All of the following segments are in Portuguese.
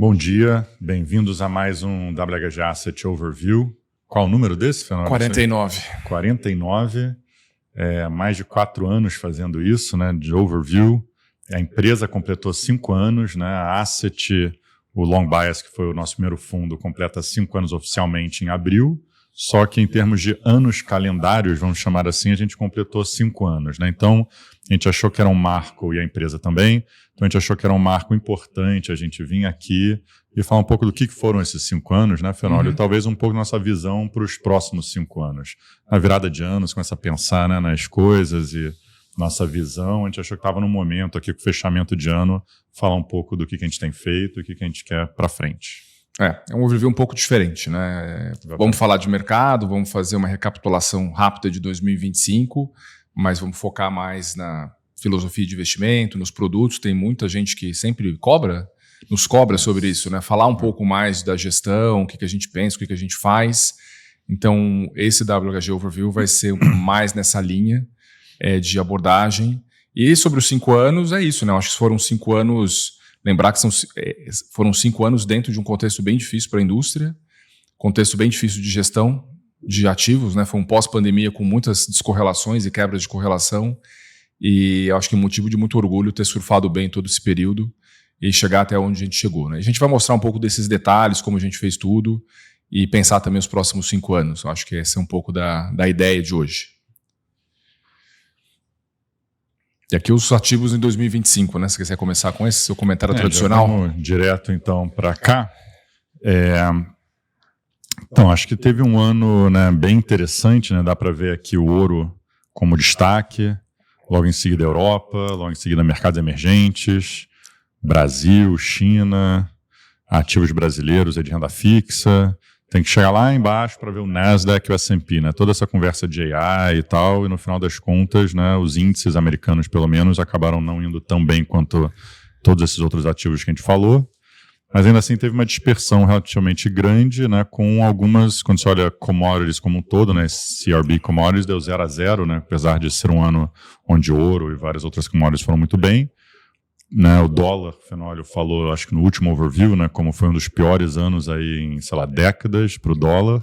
Bom dia, bem-vindos a mais um WHG Asset Overview. Qual o número desse, Fernando? 49. 49, mais de 4 anos fazendo isso, né, de Overview. A empresa completou 5 anos, né, a Asset, o Long Bias, que foi o nosso primeiro fundo, completa 5 anos oficialmente em abril, só que em termos de anos calendários, vamos chamar assim, a gente completou 5 anos, né? Então, a gente achou que era um marco, e a empresa também, então a gente achou que era um marco importante a gente vir aqui e falar um pouco do que foram esses 5 anos, né, Fenólio? Talvez um pouco nossa visão para os próximos 5 anos. Na virada de anos, começa a pensar, né, nas coisas e nossa visão. A gente achou que estava no momento aqui, com o fechamento de ano, falar um pouco do que a gente tem feito e o que a gente quer para frente. É um overview um pouco diferente, né? Vamos falar de mercado, vamos fazer uma recapitulação rápida de 2025, mas vamos focar mais na filosofia de investimento, nos produtos. Tem muita gente que sempre nos cobra sobre isso, né? Falar um pouco mais da gestão, o que a gente pensa, o que a gente faz. Então, esse WHG Overview vai ser mais nessa linha de abordagem. E sobre os 5 anos, é isso, né? Eu acho que foram 5 anos... Lembrar que foram 5 anos dentro de um contexto bem difícil para a indústria, contexto bem difícil de gestão de ativos, né? Foi um pós-pandemia com muitas descorrelações e quebras de correlação, e eu acho que é um motivo de muito orgulho ter surfado bem todo esse período e chegar até onde a gente chegou, né? A gente vai mostrar um pouco desses detalhes, como a gente fez tudo, e pensar também os próximos 5 anos. Eu acho que essa é um pouco da ideia de hoje. E aqui os ativos em 2025, né? Se você quiser começar com esse seu comentário tradicional. Vamos direto, então, para cá. Então, acho que teve um ano, né, bem interessante, né? Dá para ver aqui o ouro como destaque, logo em seguida a Europa, logo em seguida mercados emergentes, Brasil, China, ativos brasileiros de renda fixa. Tem que chegar lá embaixo para ver o Nasdaq e o S&P, né? Toda essa conversa de AI e tal, e no final das contas, né, os índices americanos, pelo menos, acabaram não indo tão bem quanto todos esses outros ativos que a gente falou. Mas ainda assim teve uma dispersão relativamente grande, né, com algumas, quando você olha commodities como um todo, né, CRB Commodities deu 0 a 0, né, apesar de ser um ano onde ouro e várias outras commodities foram muito bem. Né, o dólar, o Fenólio falou, acho que no último overview, né, como foi um dos piores anos aí em, sei lá, décadas para o dólar.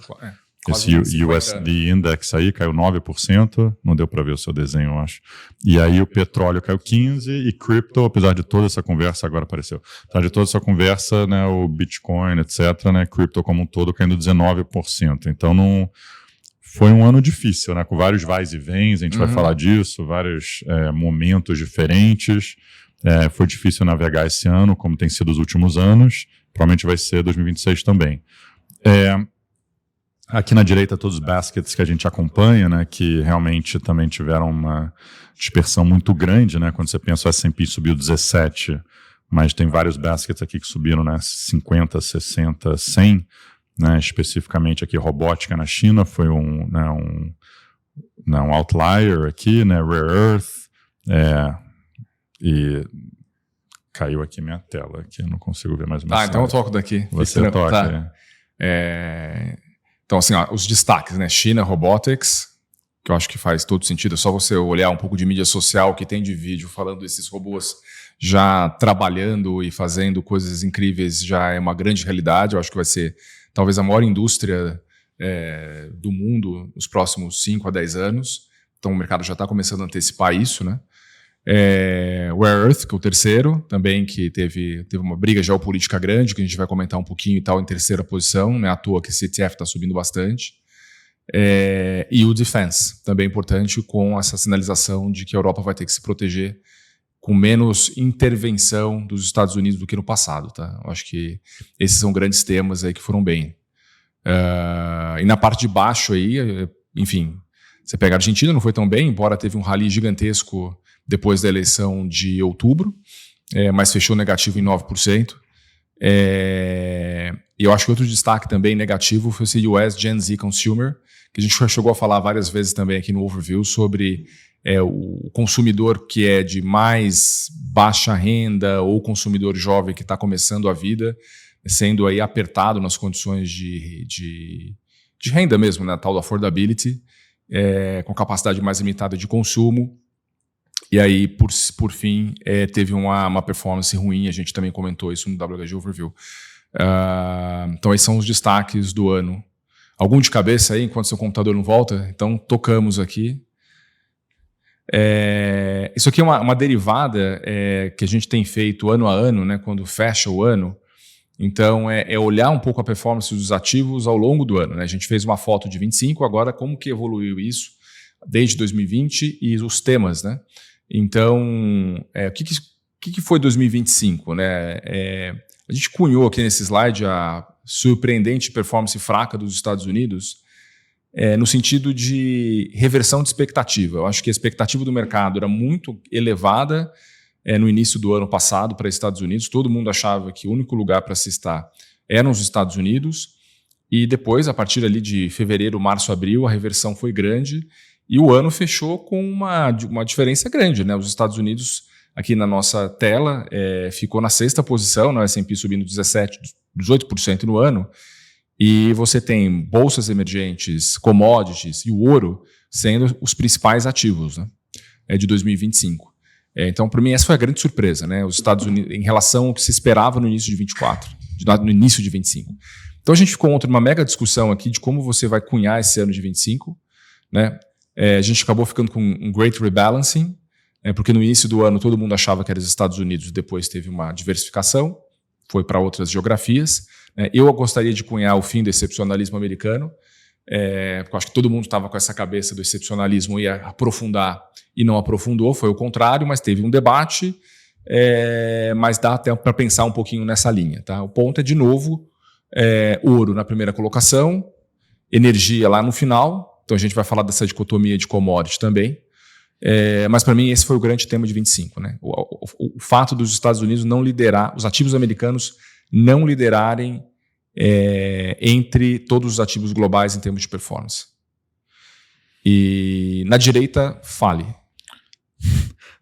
Esse USD Index aí caiu 9%, não deu para ver o seu desenho, eu acho. E aí o petróleo caiu 15% e cripto, apesar de toda essa conversa, agora apareceu. Apesar de toda essa conversa, né, o Bitcoin, etc., né, cripto como um todo caindo 19%. Então não... Foi um ano difícil, né, com vários vais e vens, a gente vai falar disso, vários momentos diferentes. Foi difícil navegar esse ano, como tem sido os últimos anos. Provavelmente vai ser 2026 também. Aqui na direita, todos os baskets que a gente acompanha, né, que realmente também tiveram uma dispersão muito grande, né, quando você pensa o S&P subiu 17, mas tem vários baskets aqui que subiram, né, 50, 60, 100, né, especificamente aqui robótica na China foi um outlier aqui, né, Rare Earth, e caiu aqui minha tela, aqui eu não consigo ver mais o meu slide. Então eu toco daqui. Você toca. Tá. Então, assim, os destaques, né? China Robotics, que eu acho que faz todo sentido. É só você olhar um pouco de mídia social que tem de vídeo falando desses robôs já trabalhando e fazendo coisas incríveis, já é uma grande realidade. Eu acho que vai ser talvez a maior indústria do mundo nos próximos 5 a 10 anos. Então o mercado já está começando a antecipar isso, né? Rare Earth, que é o terceiro, também que teve uma briga geopolítica grande, que a gente vai comentar um pouquinho e tal, em terceira posição, não é à toa que esse ETF está subindo bastante. E o Defense, também importante, com essa sinalização de que a Europa vai ter que se proteger com menos intervenção dos Estados Unidos do que no passado. Tá? Eu acho que esses são grandes temas aí que foram bem. E na parte de baixo aí, enfim, você pega a Argentina, não foi tão bem, embora teve um rally gigantesco depois da eleição de outubro, mas fechou negativo em 9%. E eu acho que outro destaque também negativo foi esse US Gen Z Consumer, que a gente já chegou a falar várias vezes também aqui no Overview sobre o consumidor que é de mais baixa renda ou consumidor jovem que está começando a vida, sendo aí apertado nas condições de renda mesmo, né, tal do affordability, com capacidade mais limitada de consumo. E aí, por fim, teve uma performance ruim, a gente também comentou isso no WHG Overview. Então, esses são os destaques do ano. Algum de cabeça aí, enquanto seu computador não volta? Então, tocamos aqui. Isso aqui é uma derivada que a gente tem feito ano a ano, né, quando fecha o ano. Então, é olhar um pouco a performance dos ativos ao longo do ano, né? A gente fez uma foto de 25, agora como que evoluiu isso desde 2020 e os temas, né? Então, o que foi 2025? Né? A gente cunhou aqui nesse slide a surpreendente performance fraca dos Estados Unidos no sentido de reversão de expectativa. Eu acho que a expectativa do mercado era muito elevada no início do ano passado para os Estados Unidos. Todo mundo achava que o único lugar para se estar eram os Estados Unidos. E depois, a partir ali de fevereiro, março, abril, a reversão foi grande. E o ano fechou com uma diferença grande, né? Os Estados Unidos, aqui na nossa tela, ficou na 6ª posição, no S&P subindo 18% no ano, e você tem bolsas emergentes, commodities e o ouro sendo os principais ativos, né? De 2025. Então, para mim, essa foi a grande surpresa, né? Os Estados Unidos, em relação ao que se esperava no início de 24, no início de 25. Então, a gente ficou ontem numa mega discussão aqui de como você vai cunhar esse ano de 25, né? A gente acabou ficando com um great rebalancing, porque no início do ano todo mundo achava que era os Estados Unidos, depois teve uma diversificação, foi para outras geografias. Eu gostaria de cunhar o fim do excepcionalismo americano, porque eu acho que todo mundo estava com essa cabeça do excepcionalismo, ia aprofundar e não aprofundou, foi o contrário, mas teve um debate, mas dá até para pensar um pouquinho nessa linha. Tá? O ponto é, de novo, ouro na primeira colocação, energia lá no final. Então, a gente vai falar dessa dicotomia de commodity também. Mas, para mim, esse foi o grande tema de 25. Né? O fato dos Estados Unidos não liderar, os ativos americanos não liderarem entre todos os ativos globais em termos de performance. E, na direita, fale.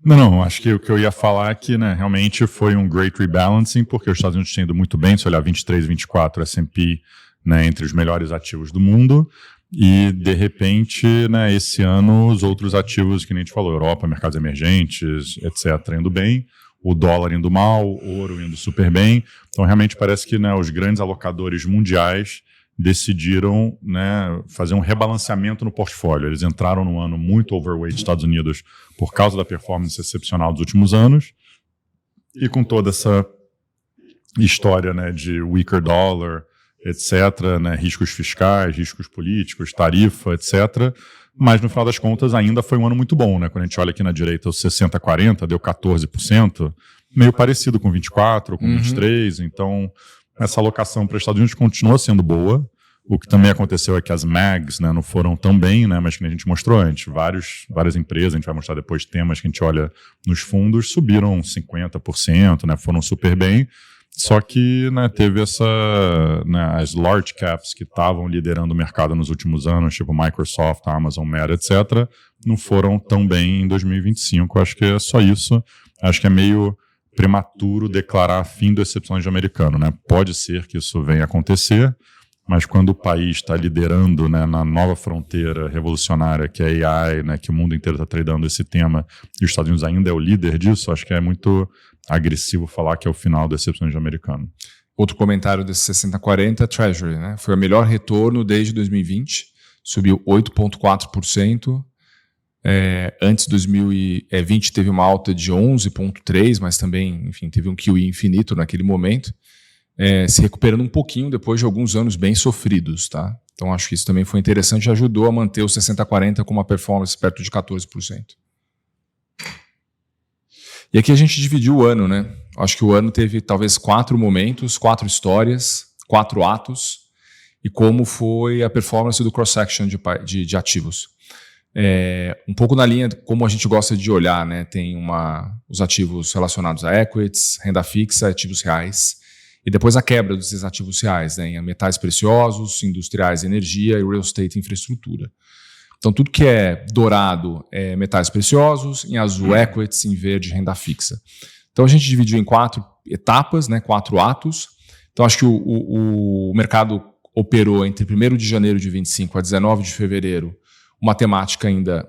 Não, acho que o que eu ia falar aqui, né, realmente foi um great rebalancing, porque os Estados Unidos têm ido muito bem, se olhar 23 e 24, S&P, né, entre os melhores ativos do mundo. E, de repente, né, esse ano, os outros ativos que nem a gente falou, Europa, mercados emergentes, etc., indo bem, o dólar indo mal, o ouro indo super bem. Então, realmente parece que, né, os grandes alocadores mundiais decidiram, né, fazer um rebalanceamento no portfólio. Eles entraram num ano muito overweight Estados Unidos por causa da performance excepcional dos últimos anos, e com toda essa história, né, de weaker dollar, etc., né, riscos fiscais, riscos políticos, tarifa, etc., mas no final das contas ainda foi um ano muito bom, né? Quando a gente olha aqui na direita, os 60-40 deu 14%, meio parecido com 24%, com 23%, então essa alocação para os Estados Unidos continua sendo boa. O que também aconteceu é que as MAGs, né, não foram tão bem, né, mas que a gente mostrou antes, várias empresas, a gente vai mostrar depois temas que a gente olha nos fundos, subiram 50%, né, foram super bem. Só que, né, teve as large caps que estavam liderando o mercado nos últimos anos, tipo Microsoft, Amazon, Meta, etc., não foram tão bem em 2025. Acho que é só isso. Acho que é meio prematuro declarar fim do excepcionalismo americano, né? Pode ser que isso venha a acontecer, mas quando o país está liderando, né, na nova fronteira revolucionária que é AI, né, que o mundo inteiro está tradando esse tema, e os Estados Unidos ainda é o líder disso, acho que é muito agressivo falar que é o final do excepcionalismo americano. Outro comentário desse 60-40, Treasury, né? Foi o melhor retorno desde 2020, subiu 8,4%. Antes de 2020 teve uma alta de 11,3%, mas também, enfim, teve um QE infinito naquele momento, se recuperando um pouquinho depois de alguns anos bem sofridos. Tá? Então acho que isso também foi interessante e ajudou a manter o 60-40 com uma performance perto de 14%. E aqui a gente dividiu o ano, né? Acho que o ano teve talvez 4 momentos, 4 histórias, 4 atos, e como foi a performance do cross-section de ativos. Um pouco na linha de como a gente gosta de olhar, né? Tem os ativos relacionados a equities, renda fixa, ativos reais, e depois a quebra desses ativos reais, né? Em metais preciosos, industriais, energia e real estate, infraestrutura. Então, tudo que é dourado é metais preciosos, em azul equities, em verde renda fixa. Então, a gente dividiu em 4 etapas, né, 4 atos. Então, acho que o mercado operou entre 1º de janeiro de 25 a 19 de fevereiro uma temática ainda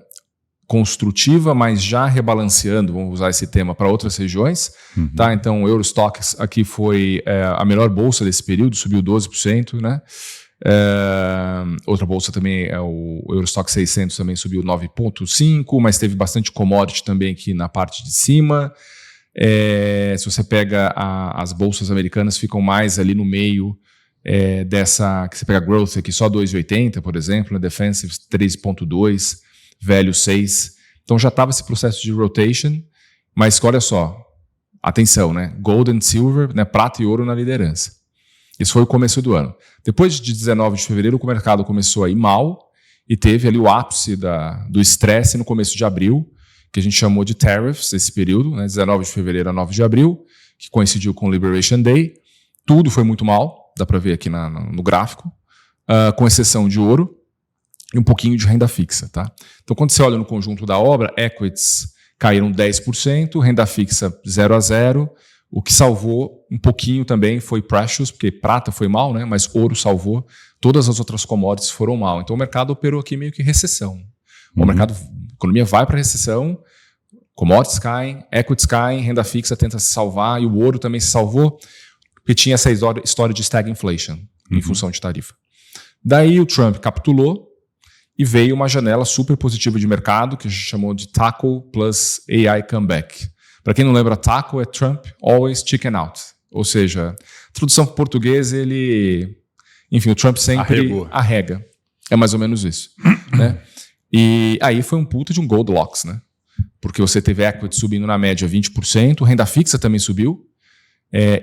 construtiva, mas já rebalanceando, vamos usar esse tema, para outras regiões. Tá? Então, o Eurostoxx aqui foi a melhor bolsa desse período, subiu 12%. Né? Outra bolsa também é o Eurostoxx 600, também subiu 9,5%, mas teve bastante commodity também aqui na parte de cima. Se você pega as bolsas americanas, ficam mais ali no meio dessa, que você pega growth aqui, só 2,80, por exemplo, né? Defensive 3,2, value 6. Então já estava esse processo de rotation, mas olha só, atenção, né? Gold and silver, né? Prata e ouro na liderança. Esse foi o começo do ano. Depois de 19 de fevereiro, o mercado começou a ir mal e teve ali o ápice do estresse no começo de abril, que a gente chamou de tariffs, esse período, né? 19 de fevereiro a 9 de abril, que coincidiu com o Liberation Day. Tudo foi muito mal, dá para ver aqui no gráfico, com exceção de ouro e um pouquinho de renda fixa. Tá? Então, quando você olha no conjunto da obra, equities caíram 10%, renda fixa 0 a 0. O que salvou um pouquinho também foi precious, porque prata foi mal, né? Mas ouro salvou. Todas as outras commodities foram mal. Então, o mercado operou aqui meio que recessão. O mercado, a economia vai para recessão, commodities caem, equities caem, renda fixa tenta se salvar e o ouro também se salvou, porque tinha essa história de stagflation em função de tarifa. Daí o Trump capitulou e veio uma janela super positiva de mercado que a gente chamou de Taco plus AI comeback. Para quem não lembra, Taco é Trump always chicken out. Ou seja, tradução para português, o Trump sempre arrega. É mais ou menos isso. Né? E aí foi um puta de um Goldilocks, né? Porque você teve equity subindo na média 20%, renda fixa também subiu,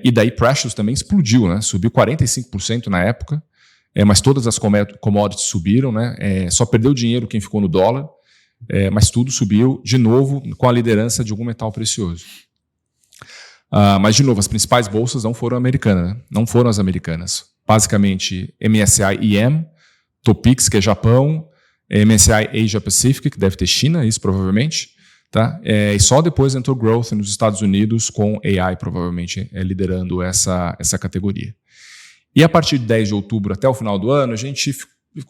e daí precious também explodiu, né? Subiu 45% na época, mas todas as commodities subiram, né? Só perdeu dinheiro quem ficou no dólar, mas tudo subiu de novo com a liderança de algum metal precioso. Mas, de novo, as principais bolsas não foram americanas, né? Não foram as americanas. Basicamente, MSCI EM, Topix, que é Japão, MSCI Asia Pacific, que deve ter China, isso provavelmente. Tá? E só depois entrou Growth nos Estados Unidos, com AI provavelmente liderando essa categoria. E a partir de 10 de outubro até o final do ano,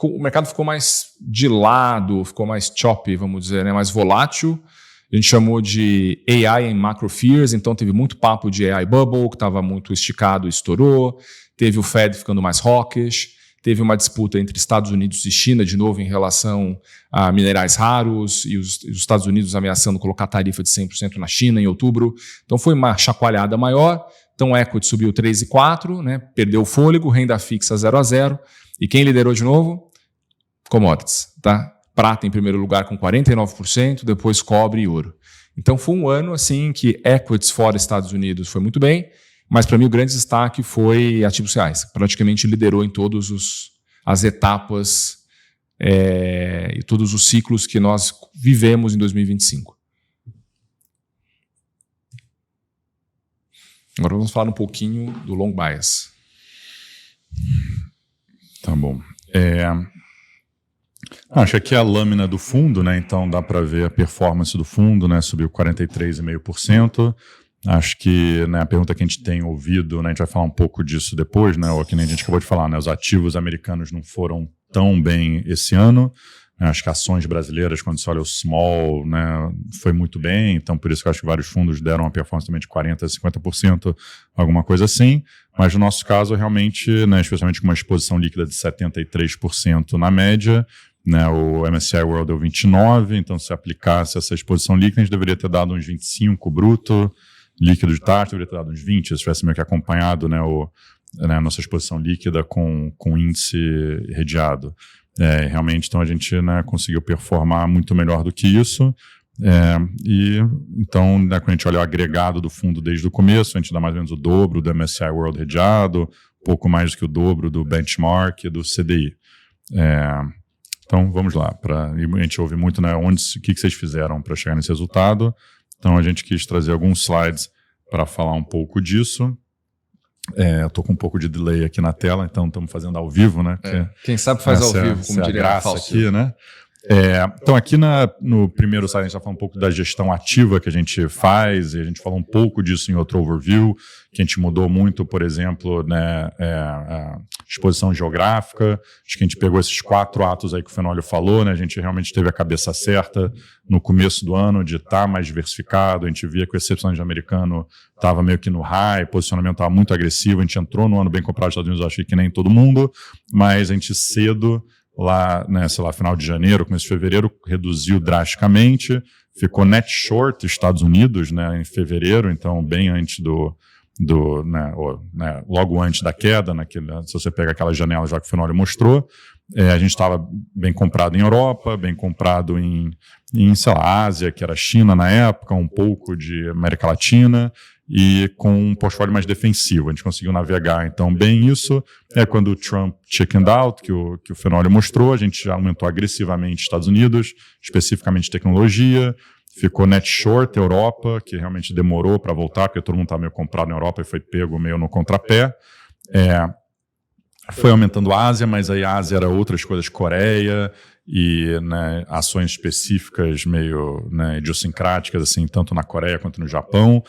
o mercado ficou mais de lado, ficou mais choppy, vamos dizer, né? Mais volátil. A gente chamou de AI em macro fears, então teve muito papo de AI bubble, que estava muito esticado e estourou. Teve o Fed ficando mais hawkish. Teve uma disputa entre Estados Unidos e China, de novo, em relação a minerais raros, e os Estados Unidos ameaçando colocar tarifa de 100% na China em outubro. Então foi uma chacoalhada maior. Então equity subiu 3,4, né? Perdeu o fôlego, renda fixa 0 a 0. E quem liderou de novo? Commodities. Tá? Prata em primeiro lugar com 49%, depois cobre e ouro. Então foi um ano assim que equities fora Estados Unidos foi muito bem, mas para mim o grande destaque foi ativos reais. Praticamente liderou em todas as etapas e todos os ciclos que nós vivemos em 2025. Agora vamos falar um pouquinho do long bias. Tá bom. Acho que aqui é a lâmina do fundo, né? Então dá para ver a performance do fundo, né? Subiu 43,5%. Acho que, né, a pergunta que a gente tem ouvido, né, a gente vai falar um pouco disso depois, né, ou que nem a gente acabou de falar, né, os ativos americanos não foram tão bem esse ano. Né, acho que ações brasileiras, quando você olha o small, né, foi muito bem, então por isso que eu acho que vários fundos deram uma performance também de 40% a 50%, alguma coisa assim. Mas no nosso caso, realmente, né, especialmente com uma exposição líquida de 73% na média, né, o MSCI World deu 29%, então se aplicasse essa exposição líquida, a gente deveria ter dado uns 25% bruto, líquido de taxa, deveria ter dado uns 20, se tivesse meio que acompanhado, né, a nossa exposição líquida com índice redeado. Realmente, então, a gente, né, conseguiu performar muito melhor do que isso. E então, né, quando a gente olha o agregado do fundo desde o começo, a gente dá mais ou menos o dobro do MSCI World redeado, pouco mais do que o dobro do benchmark e do CDI. Então, vamos lá. A gente ouve muito, né, o que vocês fizeram para chegar nesse resultado. Então, a gente quis trazer alguns slides para falar um pouco disso. Eu estou com um pouco de delay aqui na tela, então estamos fazendo ao vivo, né? Quem sabe faz ao vivo, como diria a graça aqui, né? Então, aqui no primeiro slide, a gente está falando um pouco da gestão ativa que a gente faz, e a gente falou um pouco disso em outro overview, que a gente mudou muito, por exemplo, né, a exposição geográfica. Acho que a gente pegou esses 4 atos aí que o Fenólio falou, né, a gente realmente teve a cabeça certa no começo do ano de estar mais diversificado. A gente via que o excepcionalismo americano estava meio que no high, o posicionamento estava muito agressivo. A gente entrou no ano bem comprado nos Estados Unidos, acho que nem todo mundo, mas a gente cedo, lá, né, sei lá, final de janeiro, começo de fevereiro, reduziu drasticamente, ficou net short Estados Unidos, né, em fevereiro, então bem antes logo antes da queda, se você pega aquela janela já que o Fenólio mostrou, a gente estava bem comprado em Europa, bem comprado em, sei lá, Ásia, que era China na época, um pouco de América Latina, e com um portfólio mais defensivo. A gente conseguiu navegar, então, bem isso. Quando o Trump chickened out, que o Fenólio mostrou, a gente já aumentou agressivamente Estados Unidos, especificamente tecnologia, ficou net short Europa, que realmente demorou para voltar, porque todo mundo estava meio comprado na Europa e foi pego meio no contrapé. Foi aumentando a Ásia, mas aí a Ásia era outras coisas, Coreia, e, né, ações específicas meio, né, idiosincráticas, assim, tanto na Coreia quanto no Japão,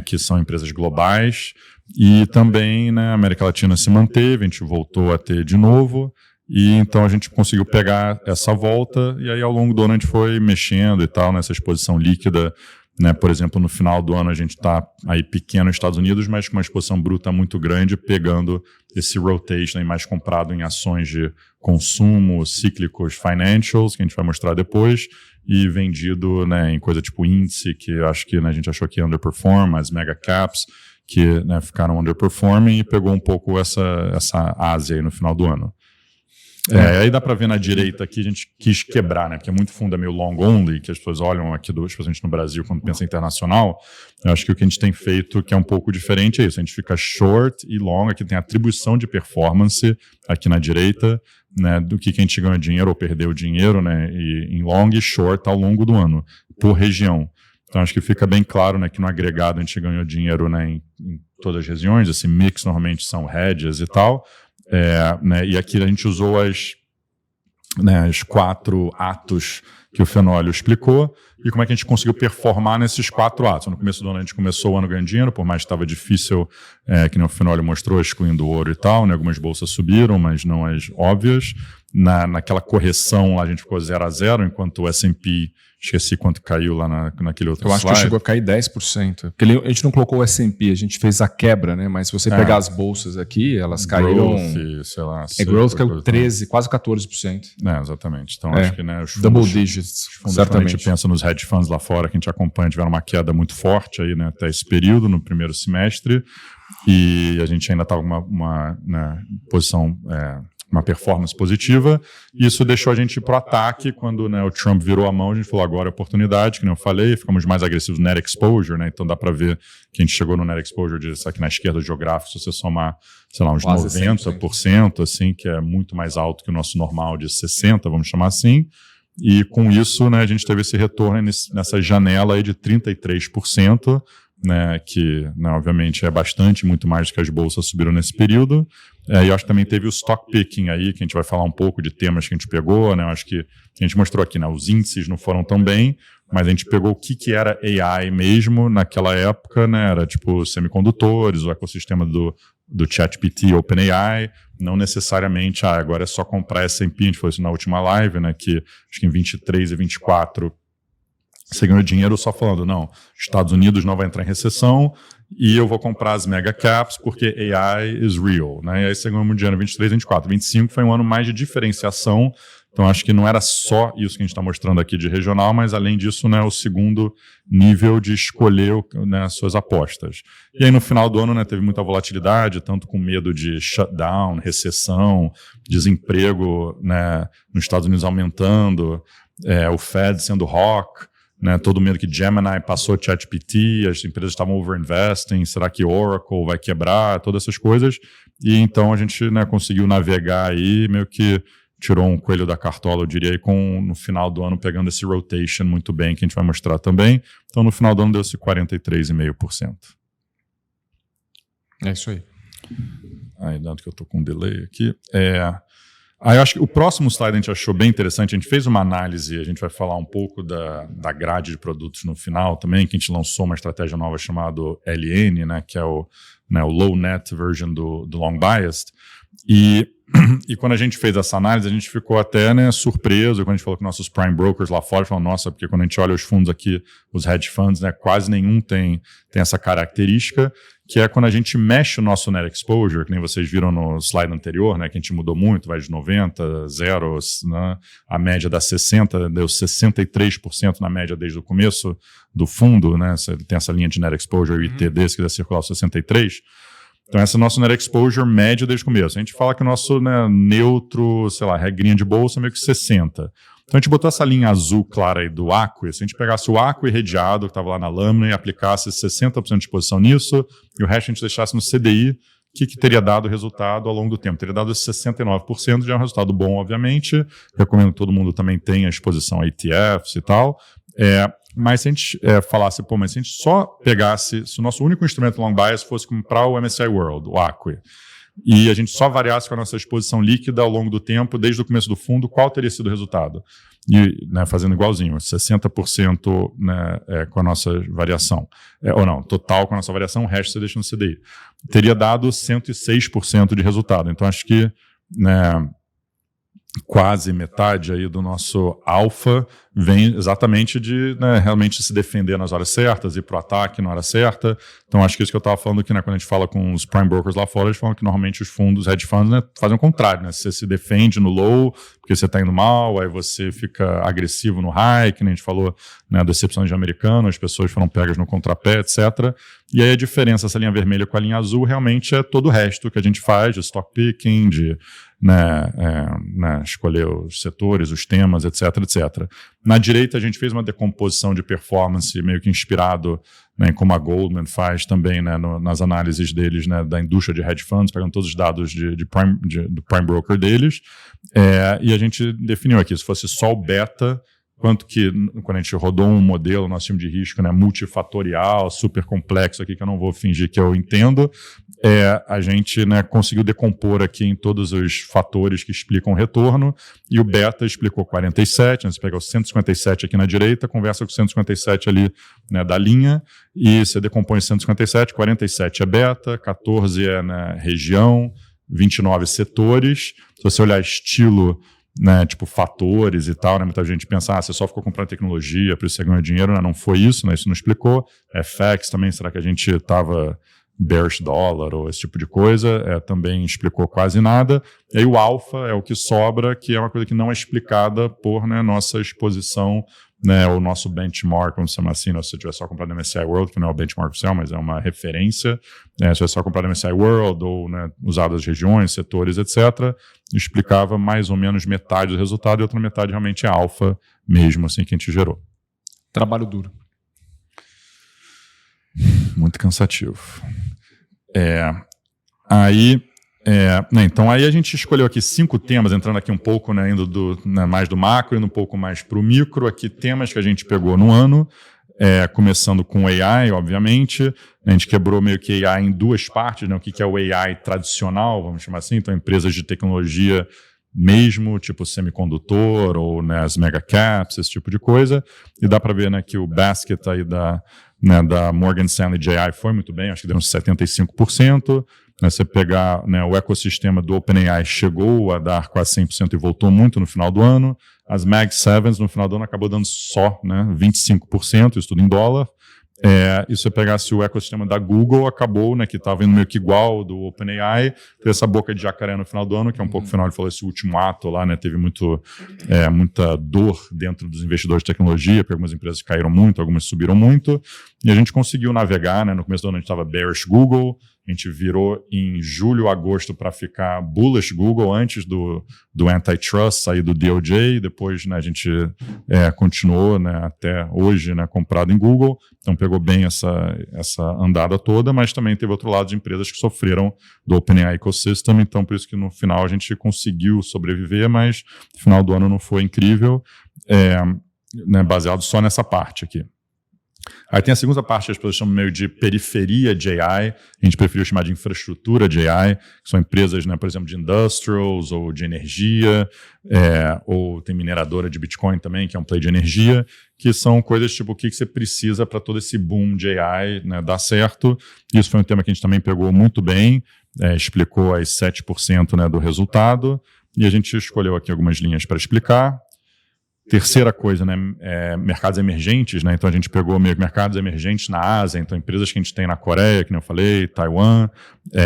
que são empresas globais. E também, né, a América Latina se manteve, a gente voltou a ter de novo, e então a gente conseguiu pegar essa volta, e aí ao longo do ano a gente foi mexendo e tal, nessa exposição líquida, né, por exemplo, no final do ano a gente está aí pequeno nos Estados Unidos, mas com uma exposição bruta muito grande, pegando esse rotation aí mais comprado em ações de consumo, cíclicos, financials, que a gente vai mostrar depois, e vendido, né, em coisa tipo índice, que eu acho que, né, a gente achou que ia underperform, as mega caps, que, né, ficaram underperforming, e pegou um pouco essa Ásia aí no final do ano. Aí dá para ver na direita aqui, a gente quis quebrar, né? Porque é muito fundo, é meio long only, que as pessoas olham aqui, especialmente no Brasil, quando pensa internacional. Eu acho que o que a gente tem feito, que é um pouco diferente, é isso. A gente fica short e long, aqui tem atribuição de performance, aqui na direita, né? Do que a gente ganhou dinheiro ou perdeu dinheiro, né? E em long e short ao longo do ano, por região. Então acho que fica bem claro, né, que no agregado a gente ganhou dinheiro, né, em todas as regiões. Esse mix normalmente são hedges e tal. Né, e aqui a gente usou os 4 atos que o Fenólio explicou e como é que a gente conseguiu performar nesses 4 atos. No começo do ano a gente começou o ano ganhando dinheiro, por mais que estava difícil, que nem o Fenólio mostrou, excluindo o ouro e tal, né, algumas bolsas subiram, mas não as óbvias. Naquela correção lá a gente ficou 0-0, enquanto o S&P, esqueci quanto caiu lá naquele outro slide. Eu acho que chegou a cair 10%. Porque a gente não colocou o S&P, a gente fez a quebra, né? Mas se você pegar as bolsas aqui, elas caíram... Growth, sei lá... Growth caiu 13%, quase 14%. Exatamente. Então acho que, né, os fundos... Double digits, certamente. Quando a gente pensa nos hedge funds lá fora, que a gente acompanha, tiveram uma queda muito forte aí, né, até esse período, no primeiro semestre, e a gente ainda estava com uma né, posição... uma performance positiva, e isso deixou a gente ir para o ataque. Quando, né, o Trump virou a mão, a gente falou, agora é oportunidade, que nem eu falei, ficamos mais agressivos no net exposure, né, então dá para ver que a gente chegou no net exposure aqui na esquerda geográfica, se você somar, sei lá, uns quase 90%, assim, que é muito mais alto que o nosso normal de 60%, vamos chamar assim, e com isso, né, a gente teve esse retorno nessa janela aí de 33%, né, que, né, obviamente é bastante, muito mais do que as bolsas subiram nesse período. E eu acho que também teve o stock picking aí, que a gente vai falar um pouco de temas que a gente pegou, né, eu acho que a gente mostrou aqui, né, os índices não foram tão bem, mas a gente pegou o que era AI mesmo naquela época, né, era tipo semicondutores, o ecossistema do ChatGPT, OpenAI, não necessariamente, agora é só comprar S&P, a gente falou isso na última live, né, que acho que em 23 e 24 você ganhou dinheiro só falando, não, Estados Unidos não vai entrar em recessão e eu vou comprar as mega caps porque AI is real, né? E aí você ganhou muito dinheiro em 23, 24, 25 foi um ano mais de diferenciação, então acho que não era só isso que a gente está mostrando aqui de regional, mas além disso, né, o segundo nível de escolher, né, as suas apostas. E aí no final do ano, né, teve muita volatilidade, tanto com medo de shutdown, recessão, desemprego, né, nos Estados Unidos aumentando, o Fed sendo hawk, né, todo medo que Gemini passou ChatGPT, as empresas estavam overinvesting, será que Oracle vai quebrar, todas essas coisas. E então a gente, né, conseguiu navegar aí, meio que tirou um coelho da cartola, eu diria, e no final do ano pegando esse rotation muito bem, que a gente vai mostrar também. Então no final do ano deu-se 43,5%. É isso aí. Aí, dado que eu estou com um delay aqui, Aí eu acho que o próximo slide a gente achou bem interessante, a gente fez uma análise, a gente vai falar um pouco da grade de produtos no final também, que a gente lançou uma estratégia nova chamada LN, né, que é o low net version do long biased, e quando a gente fez essa análise, a gente ficou até, né, surpreso quando a gente falou com nossos prime brokers lá fora, falando, nossa, porque quando a gente olha os fundos aqui, os hedge funds, né, quase nenhum tem essa característica, que é quando a gente mexe o nosso net exposure, que nem vocês viram no slide anterior, né, que a gente mudou muito, vai de 90, 0, né, a média dá 60, deu 63% na média desde o começo do fundo, né, você tem essa linha de net exposure ITD, se quiser circular o 63%. Então, essa é a nossa net exposure média desde o começo. A gente fala que o nosso, né, neutro, sei lá, regrinha de bolsa é meio que 60%. Então, a gente botou essa linha azul clara aí do Acqui. Se a gente pegasse o Acqui redeado, que estava lá na lâmina, e aplicasse 60% de exposição nisso, e o resto a gente deixasse no CDI, o que teria dado resultado ao longo do tempo? Teria dado esse 69%, já é um resultado bom, obviamente. Recomendo que todo mundo também tenha exposição a ETFs e tal. Mas se a gente falasse, mas se a gente só pegasse, se o nosso único instrumento long bias fosse comprar o MSCI World, o Acqui, e a gente só variasse com a nossa exposição líquida ao longo do tempo, desde o começo do fundo, qual teria sido o resultado? E, né, fazendo igualzinho, 60%, né, com a nossa variação. Ou não, total com a nossa variação, o resto você deixa no CDI. Teria dado 106% de resultado. Então, acho que, né, quase metade aí do nosso alfa vem exatamente de, né, realmente se defender nas horas certas, ir para o ataque na hora certa. Então, acho que isso que eu estava falando aqui, né, quando a gente fala com os prime brokers lá fora, eles falam que normalmente os fundos, hedge funds, né, fazem o contrário, né? Você se defende no low, porque você está indo mal, aí você fica agressivo no high, que nem a gente falou, né, decepções de americano, as pessoas foram pegas no contrapé, etc. E aí a diferença, essa linha vermelha com a linha azul, realmente é todo o resto que a gente faz, de stock picking, de escolher os setores, os temas, etc, etc. Na direita, a gente fez uma decomposição de performance meio que inspirado, né, em como a Goldman faz também, né, nas análises deles, né, da indústria de hedge funds, pegando todos os dados do prime broker deles. E a gente definiu aqui, se fosse só o beta, quanto que, quando a gente rodou um modelo, nosso time de risco, né, multifatorial, super complexo aqui, que eu não vou fingir que eu entendo, a gente, né, conseguiu decompor aqui em todos os fatores que explicam o retorno, e o beta explicou 47, né, você pega o 157 aqui na direita, conversa com o 157 ali, né, da linha, e você decompõe 157, 47 é beta, 14 é, né, região, 29 setores. Se você olhar estilo, né, tipo fatores e tal, né, muita gente pensa, você só ficou comprando tecnologia, por isso você ganhou dinheiro, né? Não foi isso, né, isso não explicou. FX também, será que a gente estava bearish dólar ou esse tipo de coisa, também explicou quase nada. E aí o alfa é o que sobra, que é uma coisa que não é explicada por, né, nossa exposição, né, o nosso benchmark, vamos chamar assim, né, se você tiver só comprado no MSCI World, que não é o benchmark oficial, mas é uma referência, se tiver só comprado no MSCI World ou, né, usado as regiões, setores, etc., explicava mais ou menos metade do resultado e outra metade realmente é alfa mesmo, assim, que a gente gerou. Trabalho duro. Muito cansativo. Então aí a gente escolheu aqui 5 temas, entrando aqui um pouco, né, indo mais do macro, indo um pouco mais para o micro, aqui temas que a gente pegou no ano, começando com AI, obviamente. A gente quebrou meio que AI em 2 partes, né, o que é o AI tradicional, vamos chamar assim, então empresas de tecnologia mesmo, tipo semicondutor ou, né, as mega caps, esse tipo de coisa, e dá para ver, né, que o basket aí da Morgan Stanley de AI foi muito bem, acho que deu uns 75%. Né, você pegar, né, o ecossistema do OpenAI chegou a dar quase 100% e voltou muito no final do ano. As Mag 7s no final do ano acabou dando só, né, 25%, isso tudo em dólar. E se você pegasse o ecossistema da Google, acabou, né, que estava indo meio que igual do OpenAI, teve essa boca de jacaré no final do ano, que é um pouco o final, ele falou, esse último ato lá, né, teve muita dor dentro dos investidores de tecnologia, porque algumas empresas caíram muito, algumas subiram muito, e a gente conseguiu navegar, né, no começo do ano a gente estava bearish Google, a gente virou em julho, agosto para ficar bullish Google antes do antitrust sair do DOJ, depois, né, a gente continuou, né, até hoje, né, comprado em Google, então pegou bem essa andada toda, mas também teve outro lado de empresas que sofreram do OpenAI Ecosystem, então por isso que no final a gente conseguiu sobreviver, mas no final do ano não foi incrível, né, baseado só nessa parte aqui. Aí tem a segunda parte que as pessoas chamam meio de periferia de AI, a gente preferiu chamar de infraestrutura de AI, que são empresas, né, por exemplo, de industrials ou de energia, ou tem mineradora de Bitcoin também, que é um play de energia, que são coisas tipo o que você precisa para todo esse boom de AI, né, dar certo. Isso foi um tema que a gente também pegou muito bem, explicou aí 7%, né, do resultado, e a gente escolheu aqui algumas linhas para explicar. Terceira coisa, né, mercados emergentes, né, então a gente pegou mercados emergentes na Ásia, então empresas que a gente tem na Coreia, que nem eu falei, Taiwan,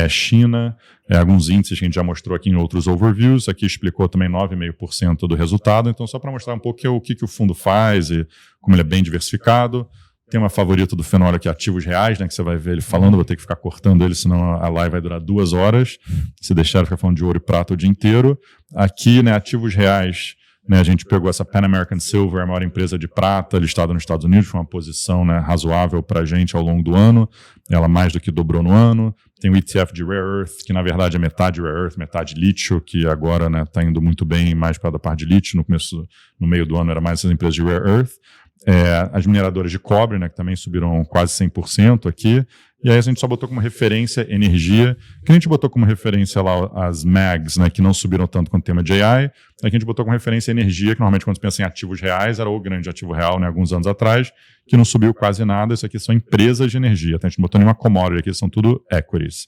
China, alguns índices que a gente já mostrou aqui em outros overviews, aqui explicou também 9,5% do resultado, então só para mostrar um pouco o que o fundo faz e como ele é bem diversificado. Tem uma favorita do Fenório aqui, ativos reais, né, que você vai ver ele falando, vou ter que ficar cortando ele, senão a live vai durar 2 horas, se deixar ficar falando de ouro e prata o dia inteiro. Aqui, né, ativos reais, né, a gente pegou essa Pan American Silver, a maior empresa de prata listada nos Estados Unidos, foi uma posição, né, razoável para a gente ao longo do ano, ela mais do que dobrou no ano. Tem o ETF de Rare Earth, que na verdade é metade Rare Earth, metade lítio, que agora está indo muito bem mais para a parte de lítio, no meio do ano era mais essas empresas de Rare Earth. As mineradoras de cobre, né, que também subiram quase 100% aqui, e aí a gente só botou como referência energia, que a gente botou como referência lá as MAGs, né, que não subiram tanto quanto o tema de AI, aqui a gente botou como referência energia, que normalmente quando você pensa em ativos reais, era o grande ativo real, né, alguns anos atrás, que não subiu quase nada, isso aqui são empresas de energia, então a gente não botou nenhuma commodity aqui, são tudo equities.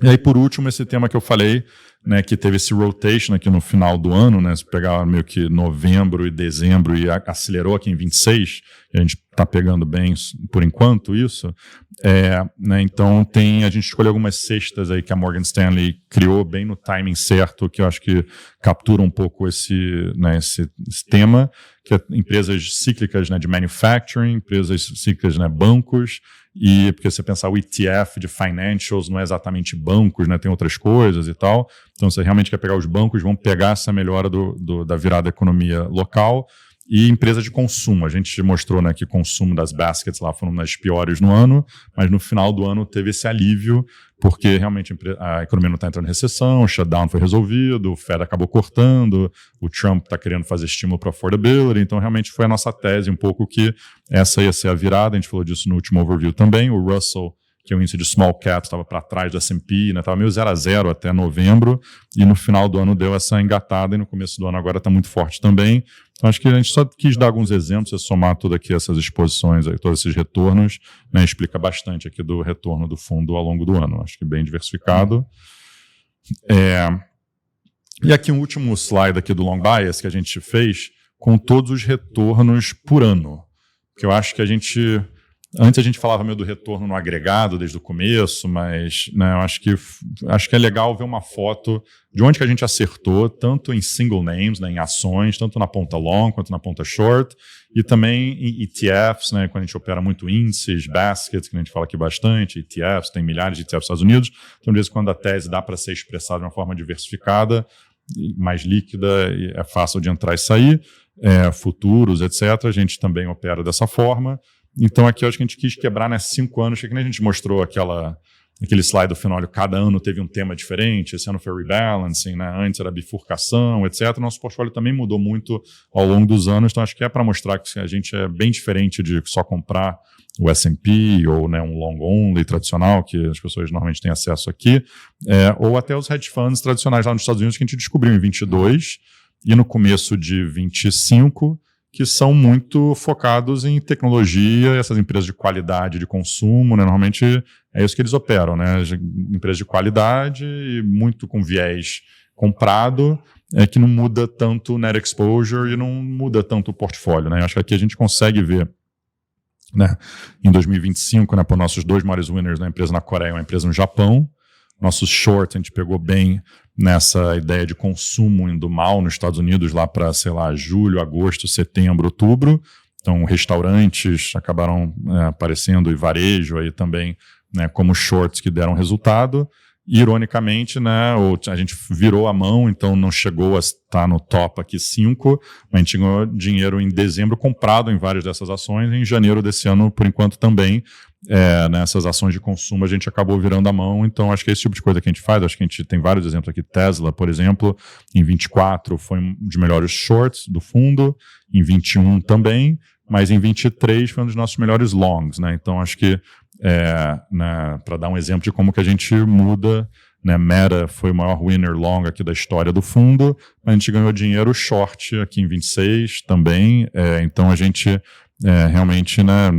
E aí, por último, esse tema que eu falei, né, que teve esse rotation aqui no final do ano, né, se pegar meio que novembro e dezembro e acelerou aqui em 26, e a gente está pegando bem por enquanto isso, né, então a gente escolheu algumas cestas aí que a Morgan Stanley criou bem no timing certo, que eu acho que captura um pouco esse tema, que é empresas cíclicas, né, de manufacturing, empresas cíclicas, né, bancos, e porque você pensar o ETF de financials não é exatamente bancos, né, tem outras coisas e tal, então você realmente quer pegar os bancos, vão pegar essa melhora da virada da economia local. E empresa de consumo, a gente mostrou, né, que o consumo das baskets lá foram nas piores no ano, mas no final do ano teve esse alívio, porque realmente a economia não está entrando em recessão, o shutdown foi resolvido, o Fed acabou cortando, o Trump está querendo fazer estímulo para affordability, então realmente foi a nossa tese um pouco que essa ia ser a virada, a gente falou disso no último overview também, o Russell, que é o índice de small caps, estava para trás do S&P, né, estava meio 0 a 0 até novembro, e no final do ano deu essa engatada, e no começo do ano agora está muito forte também. Então acho que a gente só quis dar alguns exemplos, é somar tudo aqui essas exposições, todos esses retornos, né, explica bastante aqui do retorno do fundo ao longo do ano, acho que bem diversificado. E aqui um último slide aqui do Long Bias que a gente fez, com todos os retornos por ano, que eu acho que antes a gente falava meio do retorno no agregado desde o começo, mas, né, eu acho que é legal ver uma foto de onde que a gente acertou, tanto em single names, né, em ações, tanto na ponta long quanto na ponta short, e também em ETFs, né, quando a gente opera muito índices, baskets, que a gente fala aqui bastante, ETFs, tem milhares de ETFs nos Estados Unidos, então de vez em quando a tese dá para ser expressada de uma forma diversificada, mais líquida, e é fácil de entrar e sair, futuros, etc., a gente também opera dessa forma. Então aqui eu acho que a gente quis quebrar, né, 5 anos, que nem a gente mostrou aquele slide do Fenório, cada ano teve um tema diferente, esse ano foi rebalancing, né, antes era bifurcação, etc. Nosso portfólio também mudou muito ao longo dos anos, então acho que é para mostrar que a gente é bem diferente de só comprar o S&P ou, né, um long only tradicional, que as pessoas normalmente têm acesso aqui, ou até os hedge funds tradicionais lá nos Estados Unidos que a gente descobriu em 22 e no começo de 25, que são muito focados em tecnologia, essas empresas de qualidade de consumo, né? Normalmente é isso que eles operam, né? Empresas de qualidade e muito com viés comprado, que não muda tanto o net exposure e não muda tanto o portfólio, né? Acho que aqui a gente consegue ver, né, em 2025, né, por nossos 2 maiores winners, né, empresa na Coreia e uma empresa no Japão. Nossos short a gente pegou bem nessa ideia de consumo indo mal nos Estados Unidos lá para, sei lá, julho, agosto, setembro, outubro. Então, restaurantes acabaram aparecendo e varejo aí também, né, como shorts que deram resultado. Ironicamente, né, a gente virou a mão, então não chegou a estar no top aqui 5, mas a gente ganhou dinheiro em dezembro comprado em várias dessas ações, e em janeiro desse ano, por enquanto, também. Nessas ações de consumo a gente acabou virando a mão, então acho que é esse tipo de coisa que a gente faz. Acho que a gente tem vários exemplos aqui. Tesla, por exemplo, em 24 foi um dos melhores shorts do fundo, em 21 também, mas em 23 foi um dos nossos melhores longs, né? Então acho que, para dar um exemplo de como que a gente muda, né? Meta foi o maior winner long aqui da história do fundo, a gente ganhou dinheiro short aqui em 26 também, então a gente realmente, né,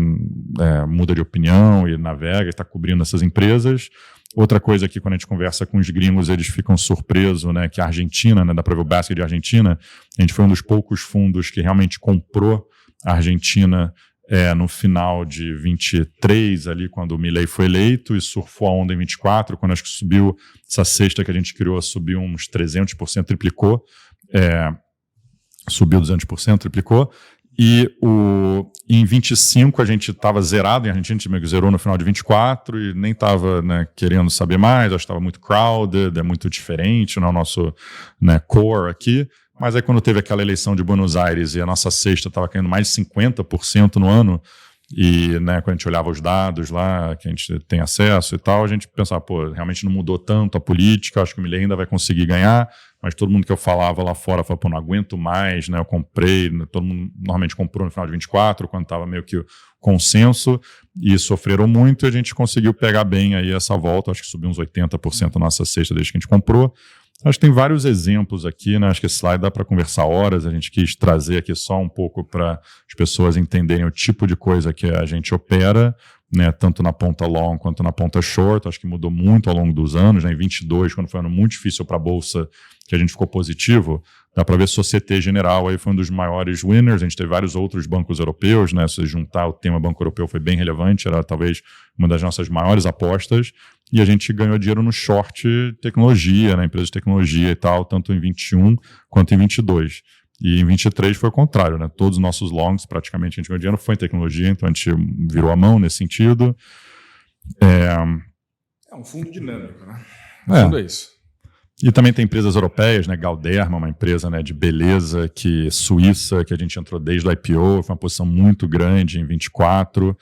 muda de opinião e navega e está cobrindo essas empresas. Outra coisa que quando a gente conversa com os gringos, eles ficam surpresos, né, que a Argentina, né, dá para ver o basket de Argentina, a gente foi um dos poucos fundos que realmente comprou a Argentina no final de 23, ali, quando o Milei foi eleito, e surfou a onda em 24, quando acho que subiu, essa cesta que a gente criou, subiu uns 300%, triplicou, subiu 200%, triplicou, e em 25 a gente estava zerado, e a gente meio que zerou no final de 24 e nem estava, né, querendo saber mais, acho que estava muito crowded, muito diferente, não é o nosso, né, core aqui. Mas aí quando teve aquela eleição de Buenos Aires e a nossa cesta estava caindo mais de 50% no ano, e, né, quando a gente olhava os dados lá, que a gente tem acesso e tal, a gente pensava, pô, realmente não mudou tanto a política, acho que o Milei ainda vai conseguir ganhar, mas todo mundo que eu falava lá fora falava, pô, não aguento mais, né, eu comprei, todo mundo normalmente comprou no final de 24, quando estava meio que o consenso, e sofreram muito, e a gente conseguiu pegar bem aí essa volta, acho que subiu uns 80% a nossa cesta desde que a gente comprou. Acho que tem vários exemplos aqui, né? Acho que esse slide dá para conversar horas, a gente quis trazer aqui só um pouco para as pessoas entenderem o tipo de coisa que a gente opera, né? Tanto na ponta long quanto na ponta short, acho que mudou muito ao longo dos anos, né? Em 22, quando foi um ano muito difícil para a Bolsa, que a gente ficou positivo, dá para ver Société Générale aí foi um dos maiores winners, a gente teve vários outros bancos europeus, né? Se juntar o tema Banco Europeu foi bem relevante, era talvez uma das nossas maiores apostas, e a gente ganhou dinheiro no short tecnologia, né? Empresas de tecnologia e tal, tanto em 21 quanto em 22. E em 23 foi o contrário, né? Todos os nossos longs, praticamente, a gente ganhou dinheiro, foi em tecnologia, então a gente virou a mão nesse sentido. É um fundo dinâmico, né? No fundo é isso. E também tem empresas europeias, né? Galderma, uma empresa, né, de beleza suíça, que a gente entrou desde o IPO, foi uma posição muito grande em 24,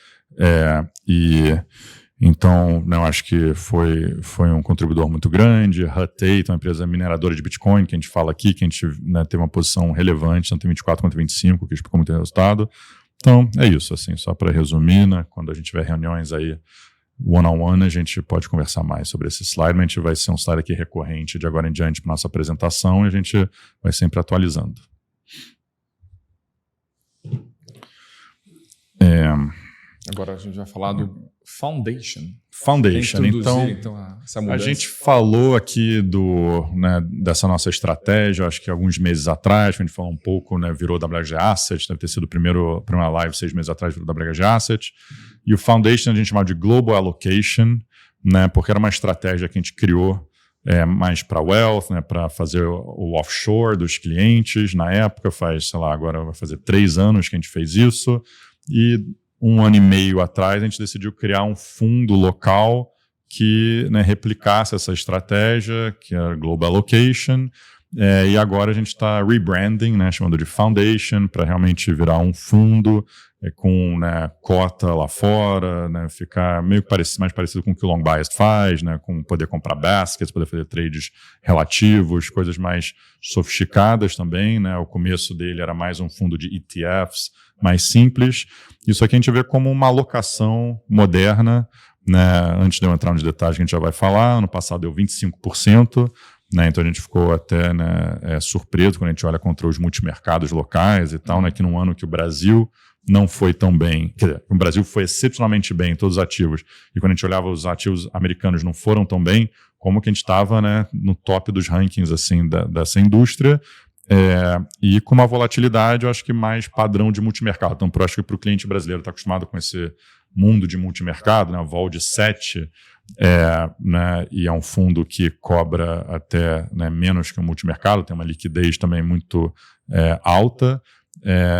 então, não, acho que foi um contribuidor muito grande. Hut 8, uma empresa mineradora de Bitcoin, que a gente fala aqui, que a gente, né, teve uma posição relevante, tanto em 24 quanto em 25, que explicou muito resultado. Então, é isso, assim, só para resumir, né, quando a gente tiver reuniões aí one-on-one, a gente pode conversar mais sobre esse slide, mas a gente vai ser um slide aqui recorrente de agora em diante para nossa apresentação, e a gente vai sempre atualizando. Agora a gente vai falar do Foundation. Então essa mudança. A gente falou aqui dessa nossa estratégia, acho que alguns meses atrás, a gente falou um pouco, né, virou WHG Asset, deve ter sido a primeira live 6 meses atrás, virou WHG Asset. E o Foundation a gente chamava de Global Allocation, né, porque era uma estratégia que a gente criou mais para wealth, né, para fazer o offshore dos clientes. Na época, agora vai fazer 3 anos que a gente fez isso. E 1 ano e meio atrás, a gente decidiu criar um fundo local que, né, replicasse essa estratégia, que era Global Allocation, e agora a gente está rebranding, né, chamando de Foundation, para realmente virar um fundo com, né, cota lá fora, né, ficar meio mais parecido com o que o Long Biased faz, né, com poder comprar baskets, poder fazer trades relativos, coisas mais sofisticadas também, né. O começo dele era mais um fundo de ETFs, mais simples. Isso aqui a gente vê como uma alocação moderna, né. Antes de eu entrar nos detalhes que a gente já vai falar, ano passado deu 25%, né, então a gente ficou até, né, surpreso quando a gente olha contra os multimercados locais e tal, né, que num ano que o Brasil não foi tão bem, quer dizer, o Brasil foi excepcionalmente bem em todos os ativos, e quando a gente olhava os ativos americanos não foram tão bem, como que a gente estava, né, no top dos rankings assim, dessa indústria, e com uma volatilidade, eu acho que mais padrão de multimercado. Então, eu acho que para o cliente brasileiro está acostumado com esse mundo de multimercado, né, o vol de 7, né, e é um fundo que cobra até, né, menos que o multimercado, tem uma liquidez também muito alta.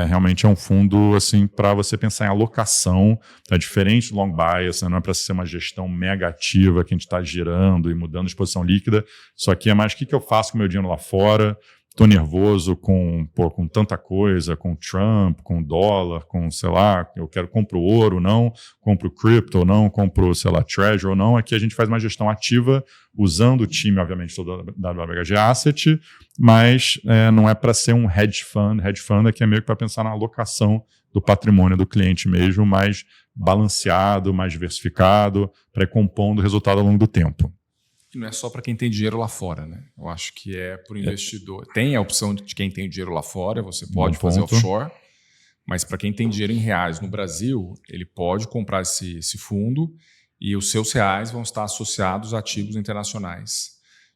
Realmente é um fundo assim, para você pensar em alocação, é diferente do long bias, né? Não é para ser uma gestão mega ativa que a gente está girando e mudando de exposição líquida. Isso aqui é mais o que eu faço com o meu dinheiro lá fora. Estou nervoso com tanta coisa, com Trump, com dólar, com, sei lá, eu compro ouro ou não, compro cripto ou não, compro, sei lá, treasury ou não. Aqui a gente faz uma gestão ativa, usando o time, obviamente, todo da WHG Asset, mas não é para ser um hedge fund. Hedge fund aqui é meio que para pensar na alocação do patrimônio do cliente mesmo, mais balanceado, mais diversificado, para ir compondo o resultado ao longo do tempo. E não é só para quem tem dinheiro lá fora, né? Eu acho que é para o investidor. Tem a opção de quem tem dinheiro lá fora, você pode fazer offshore, mas para quem tem dinheiro em reais no Brasil, ele pode comprar esse fundo e os seus reais vão estar associados a ativos internacionais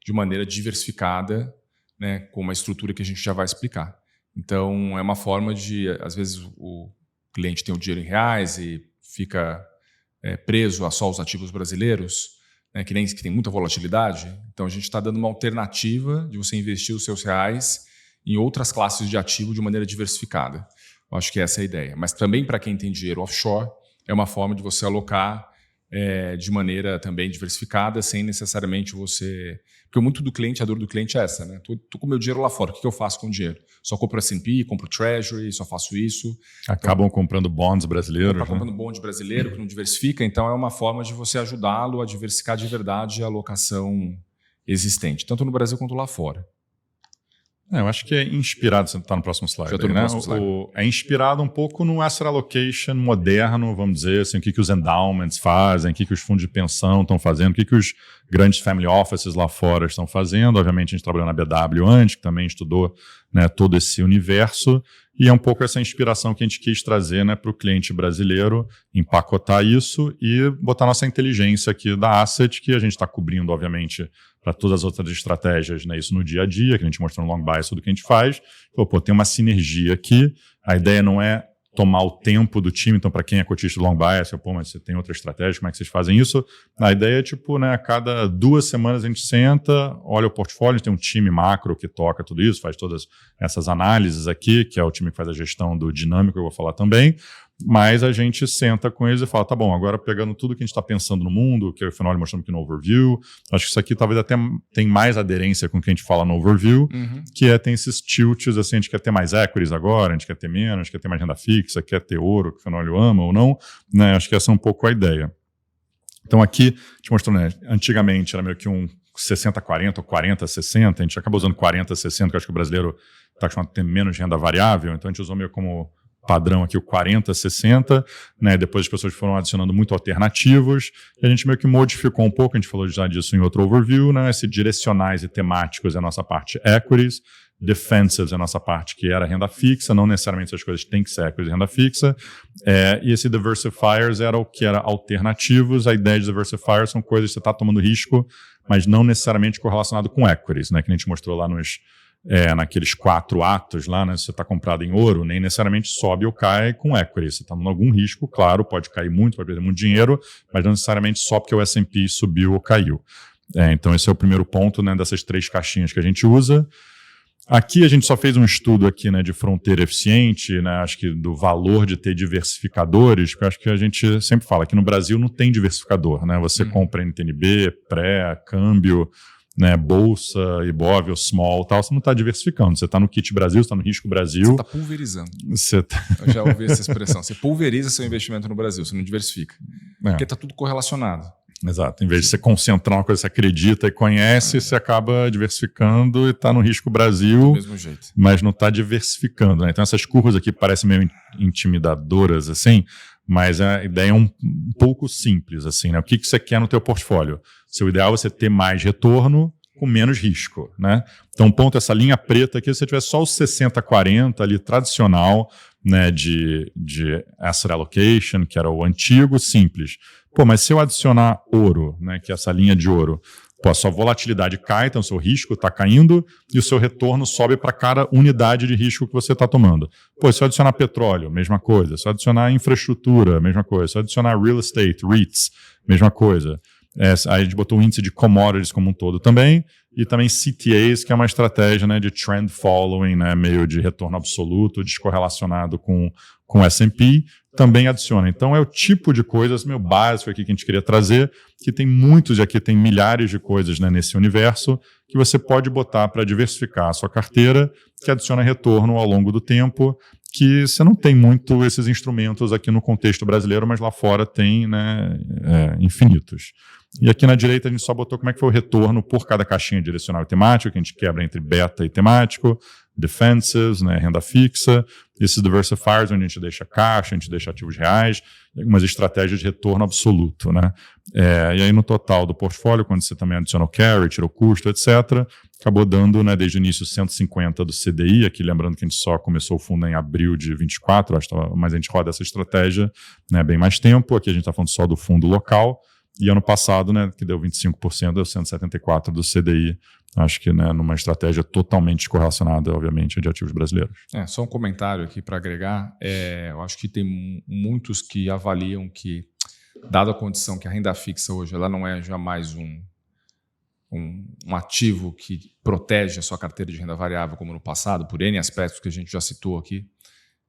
de maneira diversificada, né, com uma estrutura que a gente já vai explicar. Então, é uma forma de, às vezes, o cliente tem o dinheiro em reais e fica preso a só os ativos brasileiros, né, que tem muita volatilidade. Então, a gente está dando uma alternativa de você investir os seus reais em outras classes de ativo de maneira diversificada. Eu acho que essa é a ideia. Mas também para quem tem dinheiro offshore, é uma forma de você alocar de maneira também diversificada, sem necessariamente você... Porque muito do cliente, a dor do cliente é essa, né? Tô com meu dinheiro lá fora, o que eu faço com o dinheiro? Só compro S&P, compro Treasury, só faço isso. Acabam comprando bonds brasileiros. Comprando bond brasileiro que não diversifica, então é uma forma de você ajudá-lo a diversificar de verdade a alocação existente, tanto no Brasil quanto lá fora. Eu acho que é inspirado, você está no próximo slide. Já estou no próximo slide. É inspirado um pouco no asset allocation moderno, vamos dizer, assim, o que os endowments fazem, o que os fundos de pensão estão fazendo, o que os grandes family offices lá fora estão fazendo. Obviamente, a gente trabalhou na BW antes, que também estudou, né, todo esse universo, e é um pouco essa inspiração que a gente quis trazer, né, para o cliente brasileiro, empacotar isso e botar nossa inteligência aqui da asset, que a gente está cobrindo, obviamente, para todas as outras estratégias, né, isso no dia a dia, que a gente mostrou no long bias, tudo que a gente faz. Tem uma sinergia aqui, a ideia não é tomar o tempo do time, então para quem é cotista do long bias, mas você tem outra estratégia, como é que vocês fazem isso? A ideia é né, a cada 2 semanas a gente senta, olha o portfólio, a gente tem um time macro que toca tudo isso, faz todas essas análises aqui, que é o time que faz a gestão do dinâmico, eu vou falar também, mas a gente senta com eles e fala, tá bom, agora pegando tudo que a gente está pensando no mundo, que o Fenoli mostrando aqui no overview, acho que isso aqui talvez até tem mais aderência com o que a gente fala no overview, que tem esses tilts, assim, a gente quer ter mais equities agora, a gente quer ter menos, a gente quer ter mais renda fixa, quer ter ouro, que o Fenoli ama ou não, né? Acho que essa é um pouco a ideia. Então aqui, te mostrando, né, antigamente era meio que um 60-40 ou 40-60, a gente acaba usando 40-60, que eu acho que o brasileiro está acostumado a ter menos renda variável, então a gente usou meio como padrão aqui o 40-60, né? Depois as pessoas foram adicionando muito alternativos, e a gente meio que modificou um pouco, a gente falou já disso em outro overview, né? Esse direcionais e temáticos é a nossa parte equities, defensives é a nossa parte que era renda fixa, não necessariamente essas coisas têm que ser equities e renda fixa, e esse diversifiers era o que era alternativos. A ideia de diversifiers são coisas que você está tomando risco, mas não necessariamente correlacionado com equities, né? Que a gente mostrou lá naqueles 4 atos lá, né? Se você está comprado em ouro, nem necessariamente sobe ou cai com equity. Você está tomando algum risco, claro, pode cair muito, pode perder muito dinheiro, mas não necessariamente só porque o S&P subiu ou caiu. Então esse é o primeiro ponto, né, dessas 3 caixinhas que a gente usa. Aqui a gente só fez um estudo aqui, né, de fronteira eficiente, né, acho que do valor de ter diversificadores, porque acho que a gente sempre fala que no Brasil não tem diversificador, né? Você compra NTNB, pré, câmbio, né, bolsa, Ibov, small, tal, você não está diversificando. Você está no kit Brasil, você está no risco Brasil. Você está pulverizando. Eu já ouvi essa expressão. Você pulveriza seu investimento no Brasil, você não diversifica. Porque está tudo correlacionado. Exato. Em vez de você concentrar uma coisa que você acredita e conhece, você acaba diversificando e está no risco Brasil, do mesmo jeito, mas não está diversificando, né? Então essas curvas aqui parecem meio intimidadoras, assim, mas a ideia é um pouco simples, assim, né? O que você quer no teu portfólio? Seu ideal é você ter mais retorno com menos risco, né? Então, ponto, essa linha preta aqui, se você tiver só o 60-40 ali tradicional, né, de asset allocation, que era o antigo, simples. Mas se eu adicionar ouro, né, que é essa linha de ouro, a sua volatilidade cai, então o seu risco está caindo e o seu retorno sobe para cada unidade de risco que você está tomando. Se eu adicionar petróleo, mesma coisa. Se eu adicionar infraestrutura, mesma coisa. Se eu adicionar real estate, REITs, mesma coisa. Aí a gente botou o índice de commodities como um todo também, e também CTAs, que é uma estratégia, né, de trend following, né, meio de retorno absoluto, descorrelacionado com o S&P, também adiciona. Então é o tipo de coisas meio básico aqui que a gente queria trazer, que tem muitos, e aqui tem milhares de coisas, né, nesse universo, que você pode botar para diversificar a sua carteira, que adiciona retorno ao longo do tempo, que você não tem muito esses instrumentos aqui no contexto brasileiro, mas lá fora tem, né, infinitos. E aqui na direita a gente só botou como é que foi o retorno por cada caixinha direcional e temático, que a gente quebra entre beta e temático, defensives, né, renda fixa, esses diversifiers onde a gente deixa caixa, a gente deixa ativos reais, e algumas estratégias de retorno absoluto, né? E aí no total do portfólio, quando você também adiciona o carry, tira o custo, etc., acabou dando, né, desde o início 150 do CDI, aqui lembrando que a gente só começou o fundo em abril de 24, acho que mas a gente roda essa estratégia, né, bem mais tempo, aqui a gente está falando só do fundo local, e ano passado, né, que deu 25%, deu 174 do CDI, acho que, né, numa estratégia totalmente descorrelacionada, obviamente, de ativos brasileiros. Só um comentário aqui para agregar. Eu acho que tem muitos que avaliam que, dada a condição que a renda fixa hoje ela não é jamais um ativo que protege a sua carteira de renda variável como no passado, por N aspectos que a gente já citou aqui,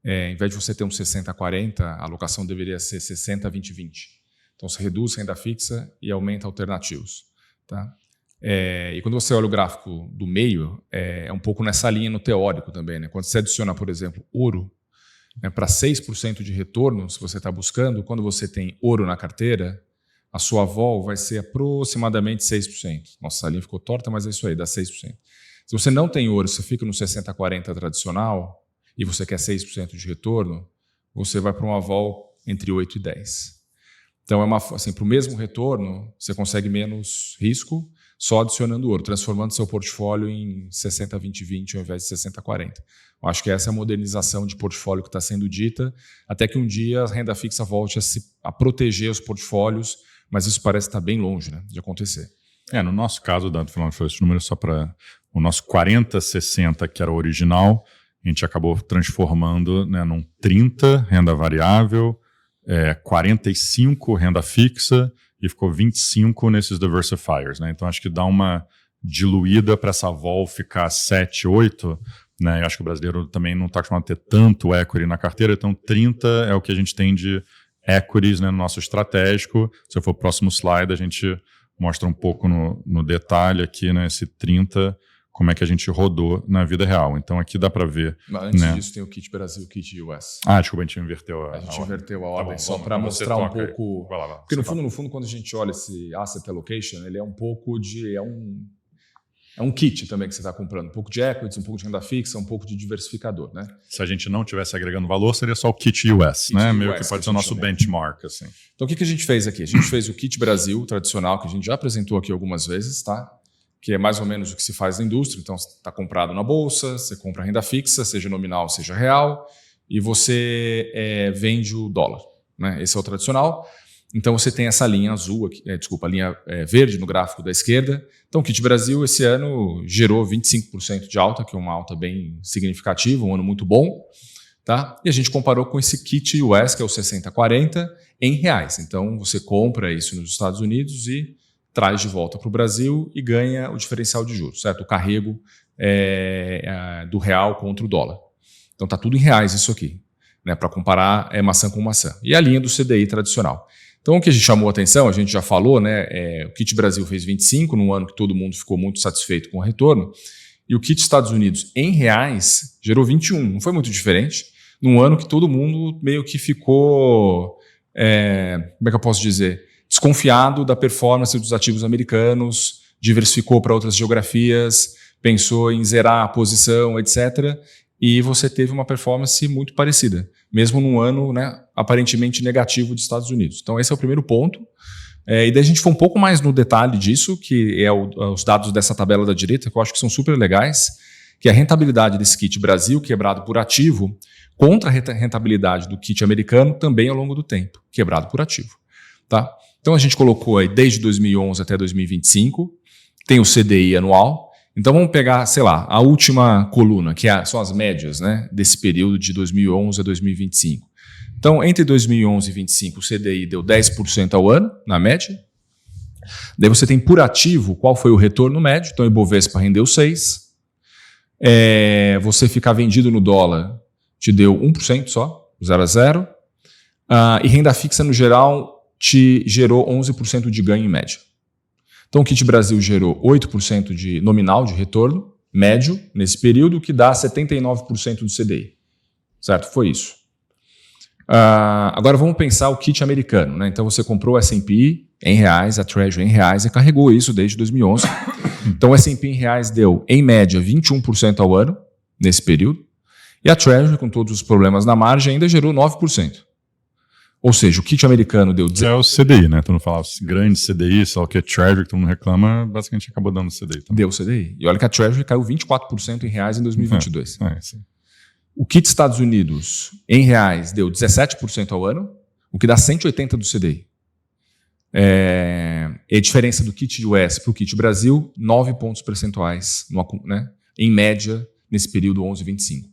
em vez de você ter um 60-40, a alocação deveria ser 60-20-20. Então, você reduz renda fixa e aumenta alternativos. Tá? E quando você olha o gráfico do meio, é um pouco nessa linha no teórico também. Né? Quando você adiciona, por exemplo, ouro, né, para 6% de retorno, se você está buscando, quando você tem ouro na carteira, a sua vol vai ser aproximadamente 6%. Nossa, a linha ficou torta, mas é isso aí, dá 6%. Se você não tem ouro, você fica no 60-40 tradicional e você quer 6% de retorno, você vai para uma vol entre 8 e 10. Então, assim, para o mesmo retorno, você consegue menos risco só adicionando ouro, transformando seu portfólio em 60-20-20 ao invés de 60-40. Eu acho que essa é a modernização de portfólio que está sendo dita, até que um dia a renda fixa volte a proteger os portfólios, mas isso parece estar bem longe, né, de acontecer. No nosso caso, Dado, falando esse número só para o nosso 40-60, que era o original, a gente acabou transformando, né, num 30 renda variável, 45 renda fixa e ficou 25 nesses diversifiers, né? Então acho que dá uma diluída para essa vol ficar 7, 8, né? Eu acho que o brasileiro também não está acostumado a ter tanto equity na carteira, então 30 é o que a gente tem de equities, né, no nosso estratégico. Se eu for pro próximo slide, a gente mostra um pouco no detalhe aqui, né, esse 30, como é que a gente rodou na vida real. Então aqui dá para ver. Mas antes disso tem o Kit Brasil e o Kit US. Desculpa, a gente inverteu a ordem. Inverteu a ordem, bom, só para mostrar um pouco. Vai lá. Porque no fundo, quando a gente olha esse asset allocation, ele é um pouco de. É um kit também que você está comprando. Um pouco de equities, um pouco de renda fixa, um pouco de diversificador, né? Se a gente não tivesse agregando valor, seria só o Kit US, né? Meio que pode ser o nosso benchmark, assim. Então o que a gente fez aqui? A gente fez o Kit Brasil tradicional, que a gente já apresentou aqui algumas vezes, tá? Que é mais ou menos o que se faz na indústria. Então, está comprado na bolsa, você compra renda fixa, seja nominal, seja real, e você vende o dólar. Né? Esse é o tradicional. Então, você tem essa linha azul, aqui, a linha verde no gráfico da esquerda. Então, o Kit Brasil, esse ano, gerou 25% de alta, que é uma alta bem significativa, um ano muito bom. Tá? E a gente comparou com esse Kit US, que é o 60-40, em reais. Então, você compra isso nos Estados Unidos e traz de volta para o Brasil e ganha o diferencial de juros, certo? O carrego do real contra o dólar. Então está tudo em reais isso aqui, né? Para comparar maçã com maçã. E a linha do CDI tradicional. Então o que a gente chamou a atenção, a gente já falou, né? O Kit Brasil fez 25 num ano que todo mundo ficou muito satisfeito com o retorno, e o Kit Estados Unidos em reais gerou 21, não foi muito diferente, num ano que todo mundo meio que ficou, como é que eu posso dizer, desconfiado da performance dos ativos americanos, diversificou para outras geografias, pensou em zerar a posição, etc. E você teve uma performance muito parecida, mesmo num ano, né, aparentemente negativo dos Estados Unidos. Então esse é o primeiro ponto. E daí a gente foi um pouco mais no detalhe disso, que é os dados dessa tabela da direita, que eu acho que são super legais, que é a rentabilidade desse kit Brasil, quebrado por ativo, contra a rentabilidade do kit americano, também ao longo do tempo, quebrado por ativo. Tá? Então a gente colocou aí desde 2011 até 2025, tem o CDI anual. Então vamos pegar, sei lá, a última coluna, que são as médias, né, desse período de 2011 a 2025. Então entre 2011 e 2025 o CDI deu 10% ao ano, na média. Daí você tem por ativo qual foi o retorno médio. Então o Ibovespa rendeu 6%. Você ficar vendido no dólar te deu 1% só, 0 a 0. E renda fixa no geral te gerou 11% de ganho em média. Então o Kit Brasil gerou 8% de nominal de retorno, médio, nesse período, que dá 79% do CDI. Certo? Foi isso. Agora vamos pensar o Kit americano. Né? Então você comprou o S&P em reais, a Treasury em reais, e carregou isso desde 2011. Então o S&P em reais deu, em média, 21% ao ano, nesse período. E a Treasury, com todos os problemas na margem, ainda gerou 9%. Ou seja, o kit americano deu... É o CDI, né? Tu não falava grande CDI, só que é Treasury, que todo mundo reclama, basicamente acabou dando CDI também. Deu CDI. E olha que a Treasury caiu 24% em reais em 2022. Sim. O kit Estados Unidos, em reais, deu 17% ao ano, o que dá 180 do CDI. E a diferença do kit US para o kit Brasil, 9 pontos percentuais, né? Em média, nesse período 11,25.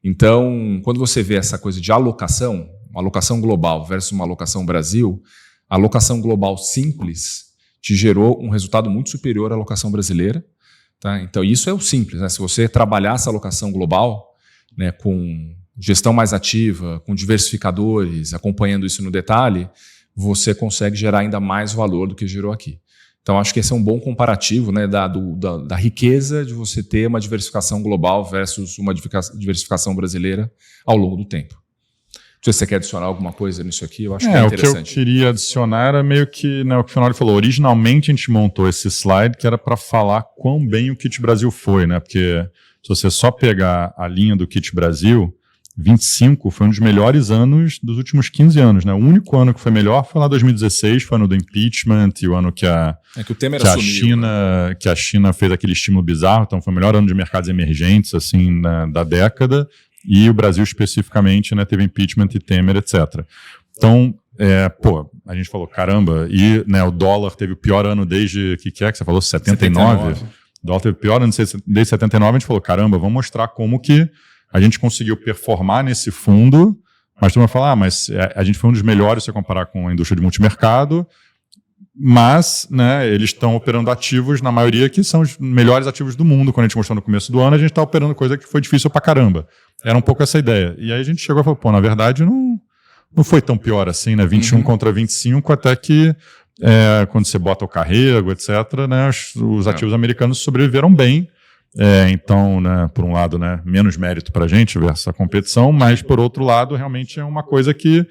Então, quando você vê essa coisa de alocação, uma alocação global versus uma alocação Brasil, a alocação global simples te gerou um resultado muito superior à alocação brasileira. Tá? Então, isso é o simples. Né? Se você trabalhar essa alocação global, né, com gestão mais ativa, com diversificadores, acompanhando isso no detalhe, você consegue gerar ainda mais valor do que gerou aqui. Então, acho que esse é um bom comparativo, né, da riqueza de você ter uma diversificação global versus uma diversificação brasileira ao longo do tempo. Não sei se você quer adicionar alguma coisa nisso aqui, eu acho que é interessante. O que eu queria adicionar era meio que, né, o que o Finoli falou. Originalmente a gente montou esse slide que era para falar quão bem o Kit Brasil foi, né? Porque se você só pegar a linha do Kit Brasil, 25 foi um dos melhores anos dos últimos 15 anos, né? O único ano que foi melhor foi lá 2016, foi o ano do impeachment e o ano que a China fez aquele estímulo bizarro, então foi o melhor ano de mercados emergentes assim da década. E o Brasil especificamente, né, teve impeachment e Temer, etc. Então, a gente falou, caramba, e né, o dólar teve o pior ano desde, que você falou, 79? O dólar teve o pior ano desde 79, a gente falou, caramba, vamos mostrar como que a gente conseguiu performar nesse fundo, mas tu vai falar, mas a gente foi um dos melhores se comparar com a indústria de multimercado, mas né, eles estão operando ativos, na maioria, que são os melhores ativos do mundo. Quando a gente mostrou no começo do ano, a gente está operando coisa que foi difícil pra caramba. Era um pouco essa ideia. E aí a gente chegou e falou, pô, na verdade não foi tão pior assim, né? 21 contra 25, até que quando você bota o carrego, etc., né, os ativos americanos sobreviveram bem. Então, né, por um lado, né, menos mérito pra gente versus a competição, mas por outro lado, realmente é uma coisa que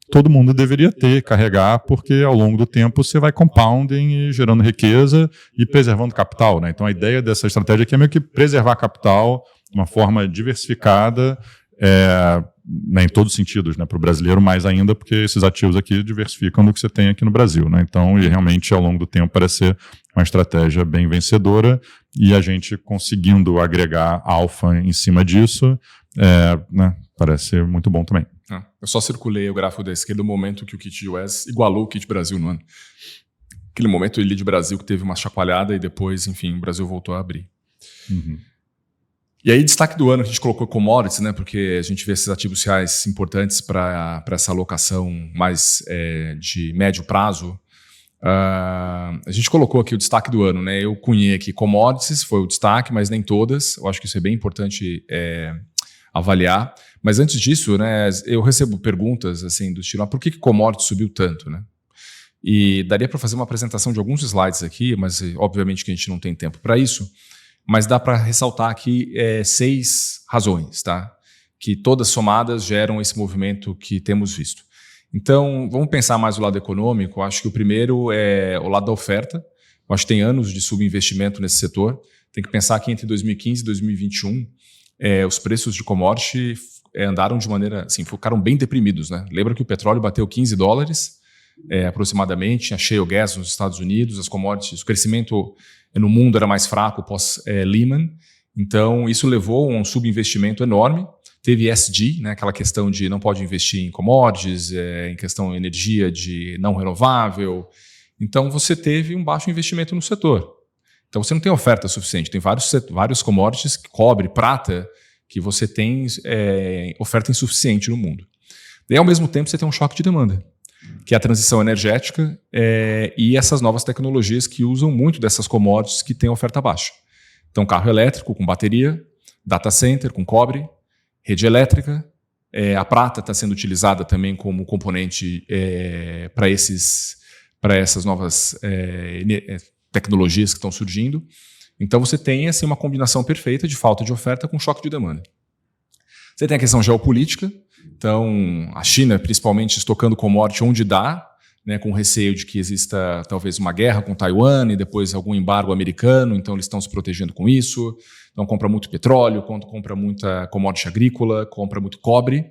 todo mundo deveria carregar, porque ao longo do tempo você vai compounding e gerando riqueza e preservando capital, né? Então a ideia dessa estratégia aqui é meio que preservar capital de uma forma diversificada, né, em todos os sentidos, né, para o brasileiro mais ainda, porque esses ativos aqui diversificam do que você tem aqui no Brasil, né? Então, e realmente ao longo do tempo parece ser uma estratégia bem vencedora e a gente conseguindo agregar alfa em cima disso, né, parece ser muito bom também. Eu só circulei o gráfico da esquerda no momento que o Kit US igualou o Kit Brasil no ano. Aquele momento ele de Brasil que teve uma chacoalhada e depois, enfim, o Brasil voltou a abrir. E aí, destaque do ano, a gente colocou commodities, né, porque a gente vê esses ativos reais importantes para essa alocação mais de médio prazo. A gente colocou aqui o destaque do ano, né? Eu cunhei aqui commodities, foi o destaque, mas nem todas. Eu acho que isso é bem importante avaliar. Mas antes disso, né, eu recebo perguntas assim do estilo, por que commodities subiu tanto, né? E daria para fazer uma apresentação de alguns slides aqui, mas obviamente que a gente não tem tempo para isso. Mas dá para ressaltar aqui 6 razões, tá? Que todas somadas geram esse movimento que temos visto. Então, vamos pensar mais o lado econômico. Acho que o primeiro é o lado da oferta. Eu acho que tem anos de subinvestimento nesse setor. Tem que pensar que entre 2015 e 2021, os preços de commodity andaram de maneira, assim, ficaram bem deprimidos, né? Lembra que o petróleo bateu $15, aproximadamente, a shale gas nos Estados Unidos, as commodities, o crescimento no mundo era mais fraco pós-Lehman. Então, isso levou a um subinvestimento enorme. Teve ESG, né, aquela questão de não pode investir em commodities, em questão de energia de não renovável. Então, você teve um baixo investimento no setor. Então, você não tem oferta suficiente. Tem vários commodities, cobre, prata, que você tem oferta insuficiente no mundo. E, ao mesmo tempo, você tem um choque de demanda, que é a transição energética e essas novas tecnologias que usam muito dessas commodities que têm oferta baixa. Então, carro elétrico com bateria, data center com cobre, rede elétrica, a prata está sendo utilizada também como componente para essas novas tecnologias que estão surgindo. Então você tem assim, uma combinação perfeita de falta de oferta com choque de demanda. Você tem a questão geopolítica, então a China principalmente estocando commodity onde dá, né, com receio de que exista talvez uma guerra com Taiwan e depois algum embargo americano, então eles estão se protegendo com isso. Então compra muito petróleo, compra muita commodity agrícola, compra muito cobre.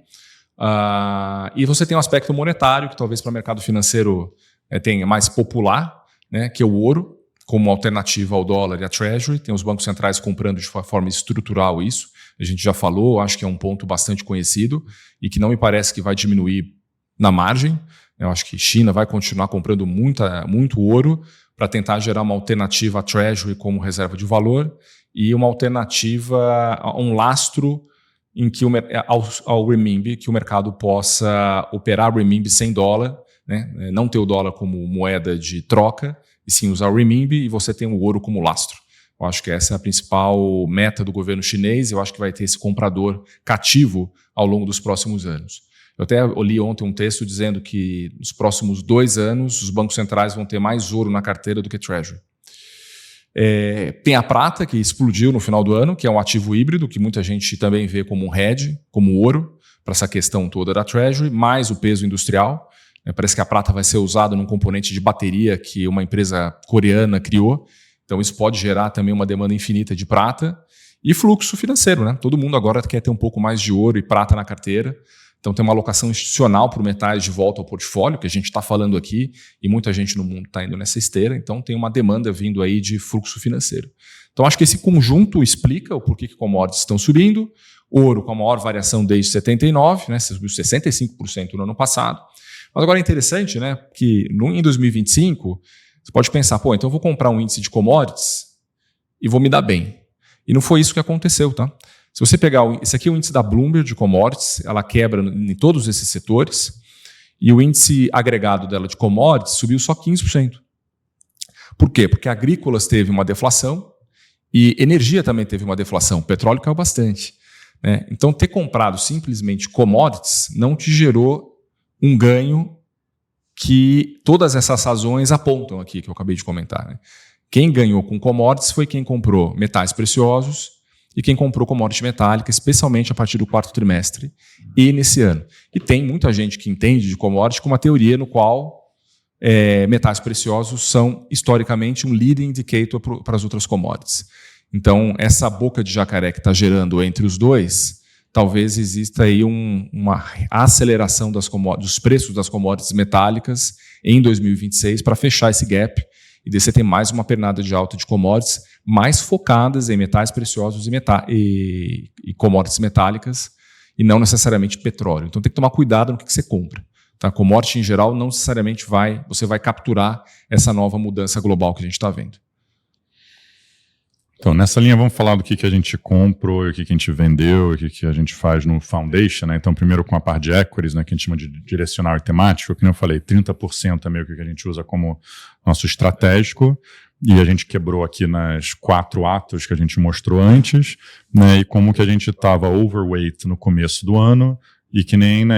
E você tem um aspecto monetário que talvez para o mercado financeiro tenha mais popular, né, que é o ouro, como alternativa ao dólar e à Treasury. Tem os bancos centrais comprando de forma estrutural isso. A gente já falou, acho que é um ponto bastante conhecido e que não me parece que vai diminuir na margem. Eu acho que China vai continuar comprando muito ouro para tentar gerar uma alternativa à Treasury como reserva de valor e uma alternativa a um lastro em que ao renminbi, que o mercado possa operar renminbi sem dólar, né? Não ter o dólar como moeda de troca, e sim usar o renminbi e você tem o ouro como lastro. Eu acho que essa é a principal meta do governo chinês. Eu acho que vai ter esse comprador cativo ao longo dos próximos anos. Eu até li ontem um texto dizendo que nos próximos 2 anos os bancos centrais vão ter mais ouro na carteira do que Treasury. Tem a prata, que explodiu no final do ano, que é um ativo híbrido, que muita gente também vê como um hedge, como ouro, para essa questão toda da Treasury, mais o peso industrial. Parece que a prata vai ser usada num componente de bateria que uma empresa coreana criou. Então isso pode gerar também uma demanda infinita de prata. E fluxo financeiro, né? Todo mundo agora quer ter um pouco mais de ouro e prata na carteira. Então tem uma alocação institucional para metais de volta ao portfólio, que a gente está falando aqui, e muita gente no mundo está indo nessa esteira. Então tem uma demanda vindo aí de fluxo financeiro. Então acho que esse conjunto explica o porquê que commodities estão subindo. Ouro com a maior variação desde 79, né? Subiu 65% no ano passado. Mas agora é interessante, né, que em 2025, você pode pensar, então eu vou comprar um índice de commodities e vou me dar bem. E não foi isso que aconteceu, tá? Se você pegar, esse aqui é o índice da Bloomberg de commodities, ela quebra em todos esses setores, e o índice agregado dela de commodities subiu só 15%. Por quê? Porque agrícolas teve uma deflação e energia também teve uma deflação. O petróleo caiu bastante, né? Então, ter comprado simplesmente commodities não te gerou um ganho que todas essas razões apontam aqui, que eu acabei de comentar, né? Quem ganhou com commodities foi quem comprou metais preciosos e quem comprou commodity metálica, especialmente a partir do 4º trimestre e nesse ano. E tem muita gente que entende de commodity com uma teoria no qual metais preciosos são, historicamente, um leading indicator para as outras commodities. Então, essa boca de jacaré que está gerando entre os dois, talvez exista aí uma aceleração dos preços das commodities metálicas em 2026 para fechar esse gap e daí você tem mais uma pernada de alta de commodities mais focadas em metais preciosos e commodities metálicas e não necessariamente petróleo. Então tem que tomar cuidado no que você compra. Tá? Commodity em geral não necessariamente você vai capturar essa nova mudança global que a gente está vendo. Então, nessa linha, vamos falar do que a gente comprou, o que a gente vendeu, o que a gente faz no Foundation, né? Então, primeiro com a parte de equities, né, que a gente chama de direcional e temático, que eu falei, 30% é meio que a gente usa como nosso estratégico, e a gente quebrou aqui nas 4 atos que a gente mostrou antes, né, e como que a gente estava overweight no começo do ano, e que nem, né,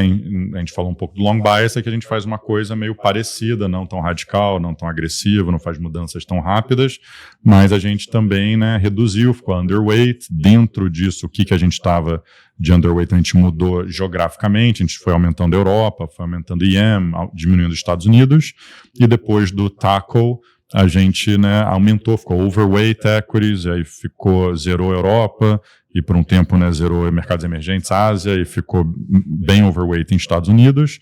a gente falou um pouco do long bias, é que a gente faz uma coisa meio parecida, não tão radical, não tão agressiva, não faz mudanças tão rápidas, mas a gente também, né, reduziu, ficou underweight. Dentro disso, o que a gente estava de underweight, a gente mudou geograficamente, a gente foi aumentando a Europa, foi aumentando EM, diminuindo os Estados Unidos, e depois do tackle, a gente, né, aumentou, ficou overweight equities, aí zerou a Europa, e por um tempo, né, zerou mercados emergentes, Ásia, e ficou bem overweight em Estados Unidos.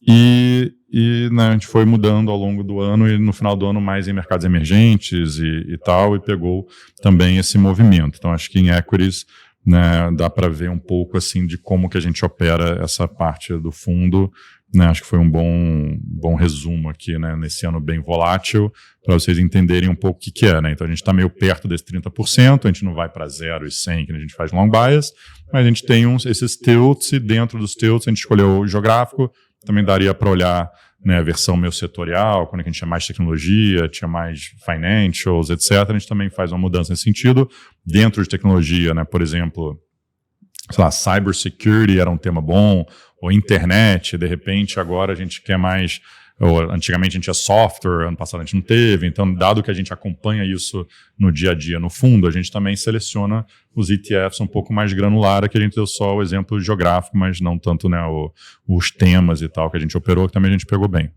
E né, a gente foi mudando ao longo do ano e no final do ano mais em mercados emergentes e tal, e pegou também esse movimento. Então acho que em equities, né, dá para ver um pouco assim de como que a gente opera essa parte do fundo, né? Acho que foi um bom resumo aqui, né, nesse ano bem volátil, para vocês entenderem um pouco o que é, né? Então a gente está meio perto desse 30%, a gente não vai para 0 e 100, que a gente faz long bias, mas a gente tem esses tilts, e dentro dos tilts a gente escolheu o geográfico, também daria para olhar, né, a versão meio setorial, quando a gente tinha mais tecnologia, tinha mais financials, etc. A gente também faz uma mudança nesse sentido. Dentro de tecnologia, né, por exemplo, sei lá, cybersecurity era um tema bom, ou internet, de repente agora a gente quer mais, ou antigamente a gente tinha software, ano passado a gente não teve, então dado que a gente acompanha isso no dia a dia no fundo, a gente também seleciona os ETFs um pouco mais granular, aqui a gente deu só o exemplo geográfico, mas não tanto, né, os temas e tal que a gente operou, que também a gente pegou bem.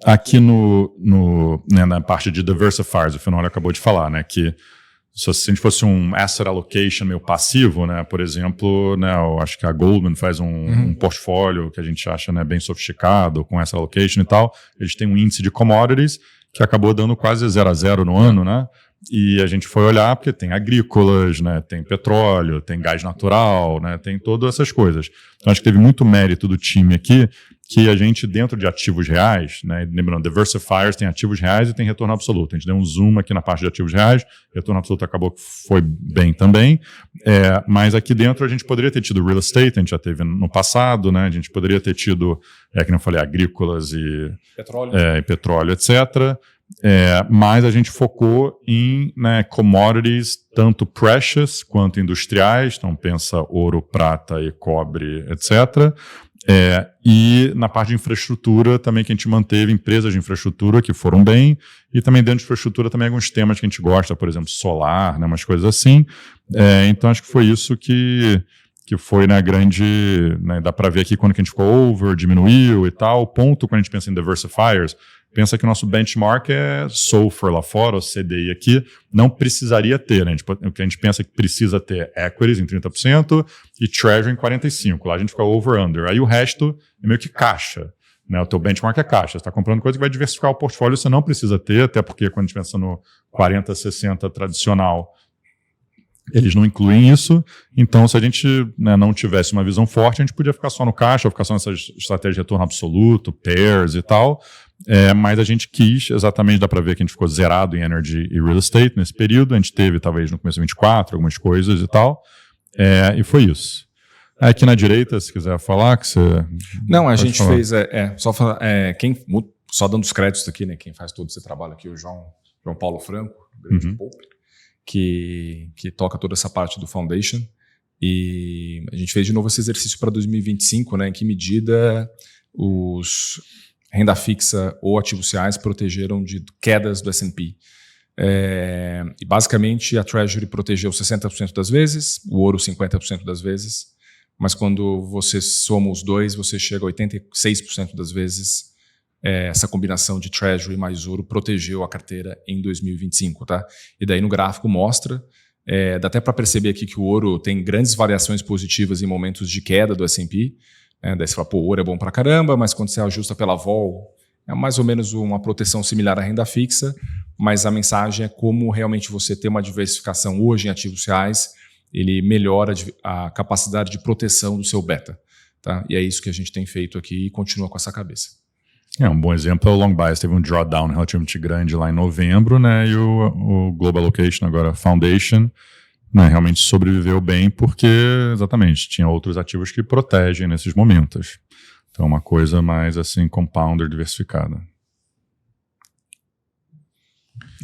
aqui né, na parte de diversifiers, o Finório acabou de falar, né, que se a gente fosse um asset allocation meio passivo, né, por exemplo, né, eu acho que a Goldman faz um portfólio que a gente acha, né, bem sofisticado, com asset allocation e tal. Eles têm um índice de commodities que acabou dando quase 0-0 no ano, né? E a gente foi olhar porque tem agrícolas, né, tem petróleo, tem gás natural, né, tem todas essas coisas. Então acho que teve muito mérito do time aqui, que a gente, dentro de ativos reais, né, lembrando, diversifiers tem ativos reais e tem retorno absoluto. A gente deu um zoom aqui na parte de ativos reais, retorno absoluto acabou que foi bem também, mas aqui dentro a gente poderia ter tido real estate, a gente já teve no passado, né, a gente poderia ter tido, que não falei, agrícolas e petróleo, etc., mas a gente focou em, né, commodities, tanto precious quanto industriais, então pensa ouro, prata e cobre, etc., e na parte de infraestrutura também que a gente manteve empresas de infraestrutura que foram bem, e também dentro de infraestrutura também alguns temas que a gente gosta, por exemplo, solar, né, umas coisas assim. Então acho que foi isso que foi, né, grande, né, dá para ver aqui quando que a gente ficou over, diminuiu e tal. O ponto quando a gente pensa em diversifiers, pensa que o nosso benchmark é SOFR lá fora, o CDI aqui, não precisaria ter, né? O que a gente pensa que precisa ter equities em 30% e Treasury em 45%. Lá a gente fica over-under. Aí o resto é meio que caixa, né? O teu benchmark é caixa. Você está comprando coisa que vai diversificar o portfólio, você não precisa ter, até porque quando a gente pensa no 40-60 tradicional, eles não incluem isso. Então, se a gente, né, não tivesse uma visão forte, a gente podia ficar só no caixa, ou ficar só nessa estratégia de retorno absoluto, pairs e tal. Mas a gente quis, exatamente, dá para ver que a gente ficou zerado em energy e real estate nesse período. A gente teve, talvez, no começo de 24, algumas coisas e tal. E foi isso. Aqui na direita, se quiser falar, que você... Não, a gente fez... só dando os créditos aqui, né? Quem faz todo esse trabalho aqui, o João Paulo Franco, grande Pope, que toca toda essa parte do Foundation. E a gente fez de novo esse exercício para 2025, né? Em que medida os renda fixa ou ativos reais protegeram de quedas do S&P. E basicamente a Treasury protegeu 60% das vezes, o ouro 50% das vezes, mas quando você soma os dois, você chega a 86% das vezes. Essa combinação de Treasury mais ouro protegeu a carteira em 2025, tá? E daí no gráfico mostra, dá até para perceber aqui que o ouro tem grandes variações positivas em momentos de queda do S&P. Daí você fala, pô, o ouro é bom pra caramba, mas quando você ajusta pela vol, é mais ou menos uma proteção similar à renda fixa, mas a mensagem é como realmente você ter uma diversificação hoje em ativos reais, ele melhora a capacidade de proteção do seu beta, tá? E é isso que a gente tem feito aqui e continua com essa cabeça. Um bom exemplo é o Long Bias, teve um drawdown relativamente grande lá em novembro, né, e o Global Allocation, agora Foundation, né, realmente sobreviveu bem porque, exatamente, tinha outros ativos que protegem nesses momentos. Então, uma coisa mais, assim, compounder, diversificada.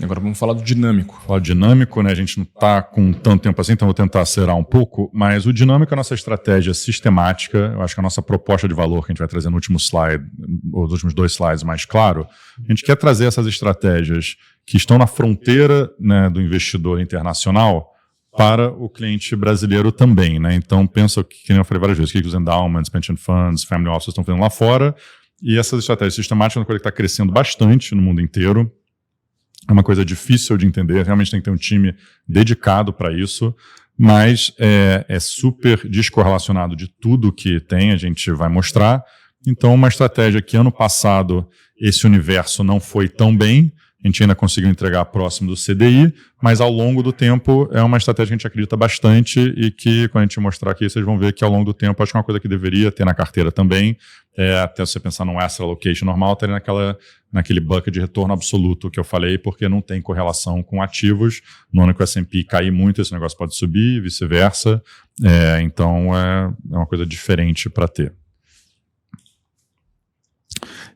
Agora vamos falar do dinâmico. Falar do dinâmico, né, a gente não está com tanto tempo assim, então vou tentar acelerar um pouco, mas o dinâmico é a nossa estratégia sistemática, eu acho que a nossa proposta de valor que a gente vai trazer no último slide, ou nos últimos 2 slides mais claro, a gente quer trazer essas estratégias que estão na fronteira, né, do investidor internacional para o cliente brasileiro também, né? Então, pensa que eu falei várias vezes, que os endowments, pension funds, family offices estão fazendo lá fora, e essas estratégias sistemáticas é uma coisa que está crescendo bastante no mundo inteiro. É uma coisa difícil de entender, realmente tem que ter um time dedicado para isso, mas é super descorrelacionado de tudo que tem, a gente vai mostrar. Então, uma estratégia que ano passado esse universo não foi tão bem, a gente ainda conseguiu entregar próximo do CDI, mas ao longo do tempo é uma estratégia que a gente acredita bastante e que, quando a gente mostrar aqui, vocês vão ver que ao longo do tempo acho que é uma coisa que deveria ter na carteira também, até você pensar num asset allocation normal, ter naquele bucket de retorno absoluto que eu falei, porque não tem correlação com ativos. No ano que o S&P cair muito, esse negócio pode subir e vice-versa. Então é uma coisa diferente para ter.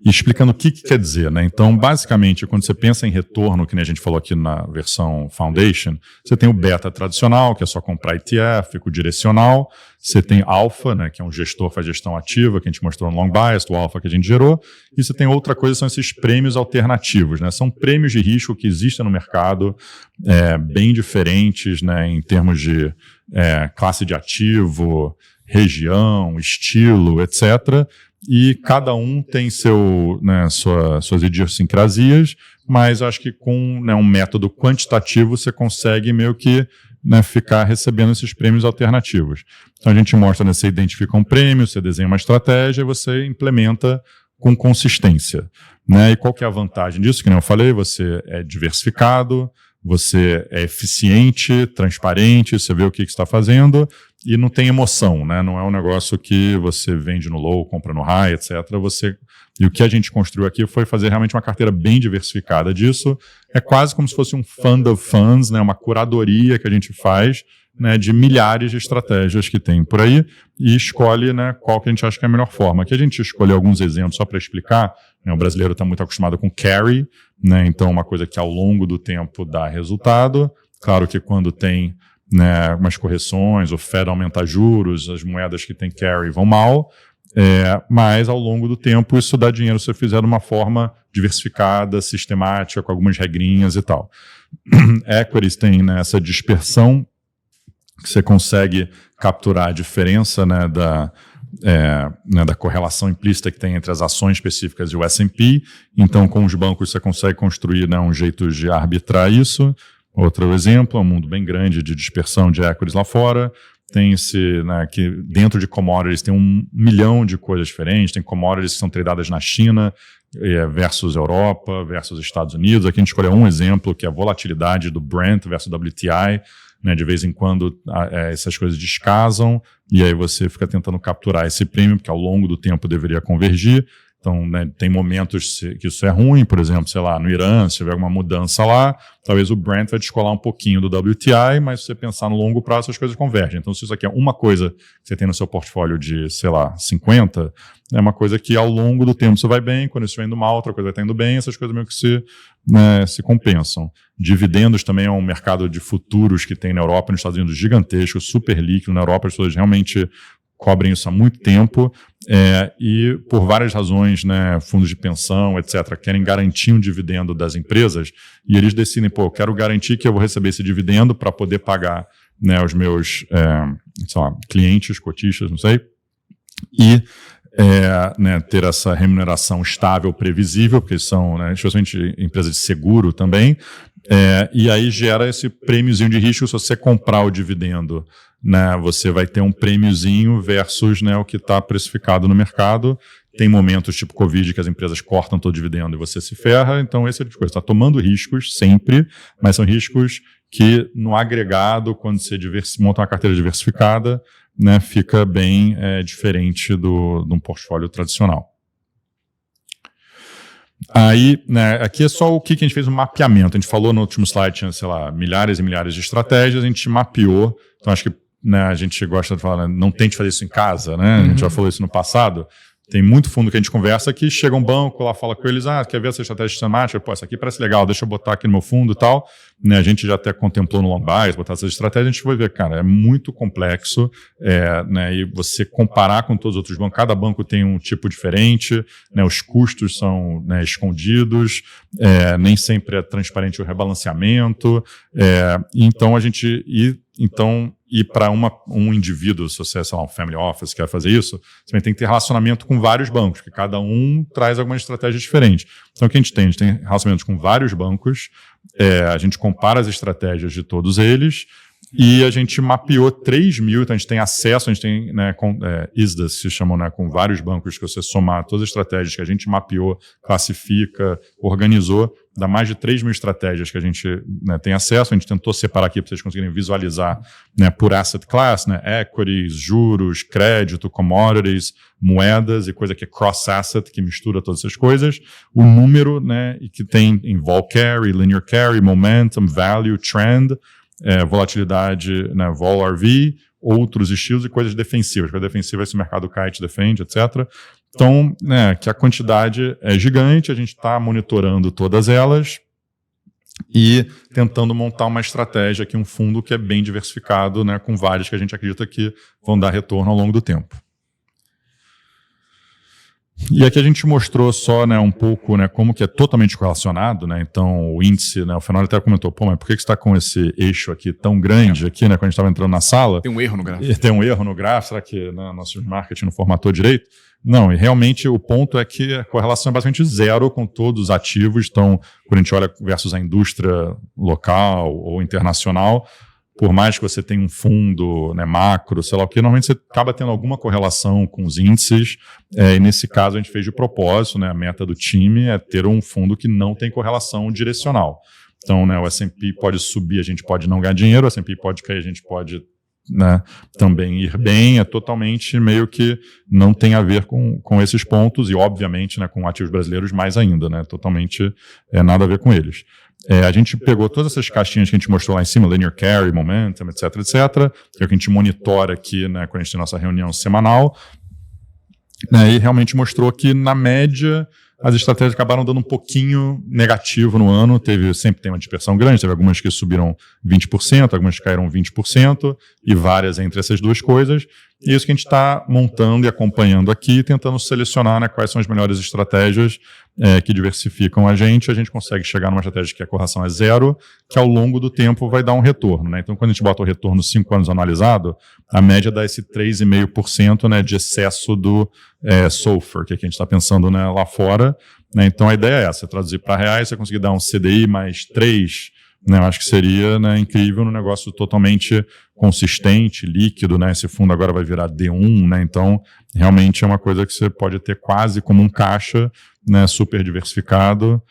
E explicando o que quer dizer, né? Então, basicamente, quando você pensa em retorno, que nem a gente falou aqui na versão Foundation, você tem o beta tradicional, que é só comprar ETF, com o direcional. Você tem alpha, né, que é um gestor que faz gestão ativa, que a gente mostrou no Long Bias, o alpha que a gente gerou. E você tem outra coisa, são esses prêmios alternativos, né? São prêmios de risco que existem no mercado, bem diferentes, né, em termos de classe de ativo, região, estilo, etc., e cada um tem suas idiosincrasias, mas acho que com um método quantitativo você consegue meio que ficar recebendo esses prêmios alternativos. Então a gente mostra, você identifica um prêmio, você desenha uma estratégia e você implementa com consistência. E qual que é a vantagem disso? Que nem eu falei, você é diversificado, você é eficiente, transparente, você vê o que está fazendo e não tem emoção, não é um negócio que você vende no low, compra no high, etc. E o que a gente construiu aqui foi fazer realmente uma carteira bem diversificada disso. É quase como se fosse um fund of funds, uma curadoria que a gente faz de milhares de estratégias que tem por aí e escolhe qual que a gente acha que é a melhor forma. Aqui a gente escolheu alguns exemplos só para explicar. O brasileiro está muito acostumado com carry, então uma coisa que ao longo do tempo dá resultado. Claro que quando tem umas correções, o Fed aumenta juros, as moedas que tem carry vão mal, mas ao longo do tempo isso dá dinheiro se você fizer de uma forma diversificada, sistemática, com algumas regrinhas e tal. Equities tem essa dispersão que você consegue capturar a diferença da correlação implícita que tem entre as ações específicas e o S&P. Então, com os bancos, você consegue construir um jeito de arbitrar isso. Outro exemplo, é um mundo bem grande de dispersão de equities lá fora. Tem-se, que dentro de commodities tem 1 milhão de coisas diferentes. Tem commodities que são tradadas na China versus Europa, versus Estados Unidos. Aqui a gente escolheu um exemplo, que é a volatilidade do Brent versus WTI. De vez em quando essas coisas descasam e aí você fica tentando capturar esse prêmio, porque ao longo do tempo deveria convergir. Então, tem momentos que isso é ruim, por exemplo, sei lá, no Irã, se tiver alguma mudança lá, talvez o Brent vai descolar um pouquinho do WTI, mas se você pensar no longo prazo, as coisas convergem. Então, se isso aqui é uma coisa que você tem no seu portfólio de, sei lá, 50, é uma coisa que ao longo do tempo você vai bem, quando isso vai indo mal, outra coisa vai estar indo bem, essas coisas meio que se compensam. Dividendos também é um mercado de futuros que tem na Europa e nos Estados Unidos gigantesco, super líquido. Na Europa as pessoas realmente cobrem isso há muito tempo e por várias razões, fundos de pensão, etc., querem garantir um dividendo das empresas e eles decidem, eu quero garantir que eu vou receber esse dividendo para poder pagar os meus clientes, cotistas, não sei, e ter essa remuneração estável, previsível, porque são, especialmente empresas de seguro também, e aí gera esse prêmiozinho de risco. Se você comprar o dividendo, você vai ter um prêmiozinho versus o que está precificado no mercado. Tem momentos tipo Covid que as empresas cortam todo o dividendo e você se ferra, então esse é tipo de coisa. Está tomando riscos sempre, mas são riscos que no agregado, quando você monta uma carteira diversificada, fica bem diferente de um portfólio tradicional. Aí, aqui é só o que a gente fez um mapeamento. A gente falou no último slide, tinha, sei lá, milhares e milhares de estratégias, a gente mapeou. Então, acho que a gente gosta de falar, não tente fazer isso em casa, A gente já falou isso no passado. Tem muito fundo que a gente conversa que chega um banco lá, fala com eles, quer ver essa estratégia sistemática? Essa aqui parece legal, deixa eu botar aqui no meu fundo e tal. A gente já até contemplou no long bias, botar essas estratégias, a gente vai ver, cara, é muito complexo, e você comparar com todos os outros bancos, cada banco tem um tipo diferente, os custos são escondidos, nem sempre é transparente o rebalanceamento, então a gente... E para um indivíduo, se você é, sei lá, um family office, quer fazer isso, você tem que ter relacionamento com vários bancos, porque cada um traz alguma estratégia diferente. Então, o que a gente tem? A gente tem relacionamentos com vários bancos, a gente compara as estratégias de todos eles, e a gente mapeou 3 mil, então a gente tem acesso, a gente tem ISDAs, que se chamam, com vários bancos, que você somar todas as estratégias que a gente mapeou, classifica, organizou, dá mais de 3 mil estratégias que a gente tem acesso. A gente tentou separar aqui para vocês conseguirem visualizar por asset class, equities, juros, crédito, commodities, moedas e coisa que é cross-asset, que mistura todas essas coisas. O número e que tem em vol carry, linear carry, momentum, value, trend, volatilidade, vol RV, outros estilos e coisas defensivas. Coisa defensiva, esse mercado cai, te defende, etc. Então, que a quantidade é gigante, a gente está monitorando todas elas e tentando montar uma estratégia aqui, um fundo que é bem diversificado, com vários que a gente acredita que vão dar retorno ao longo do tempo. E aqui a gente mostrou só, né, um pouco, né, como que é totalmente correlacionado, né? Então o índice, né, o Fenório até comentou, pô, mas por que você está com esse eixo aqui tão grande aqui, né, quando a gente estava entrando na sala? Tem um erro no gráfico. Tem um erro no gráfico, será que né, nosso marketing não formatou direito? Não, e realmente o ponto é que a correlação é basicamente zero com todos os ativos. Então, quando a gente olha versus a indústria local ou internacional, por mais que você tenha um fundo, né, macro, sei lá o que, normalmente você acaba tendo alguma correlação com os índices, e nesse caso a gente fez de propósito, né, a meta do time é ter um fundo que não tem correlação direcional. Então, né, o S&P pode subir, a gente pode não ganhar dinheiro, o S&P pode cair, a gente pode, né, também ir bem, é totalmente meio que não tem a ver com esses pontos e, obviamente, né, com ativos brasileiros mais ainda, né, totalmente nada a ver com eles. A gente pegou todas essas caixinhas que a gente mostrou lá em cima, Linear Carry, Momentum, etc., que é o que a gente monitora aqui, né, quando a gente tem nossa reunião semanal, né, e realmente mostrou que, na média, as estratégias acabaram dando um pouquinho negativo no ano, sempre tem uma dispersão grande, teve algumas que subiram 20%, algumas que caíram 20%, e várias entre essas duas coisas, e é isso que a gente está montando e acompanhando aqui, tentando selecionar, né, quais são as melhores estratégias que diversificam a gente consegue chegar numa estratégia que a correlação é zero, que ao longo do tempo vai dar um retorno, né? Então, quando a gente bota o retorno 5 anos analisado, a média dá esse 3,5%, né, de excesso do SOFR, que a gente está pensando, né, lá fora, né? Então, a ideia é essa, traduzir para reais, você conseguir dar um CDI mais 3%, né, eu acho que seria, né, incrível, num negócio totalmente consistente, líquido, né, esse fundo agora vai virar D1, né, então realmente é uma coisa que você pode ter quase como um caixa, né, super diversificado,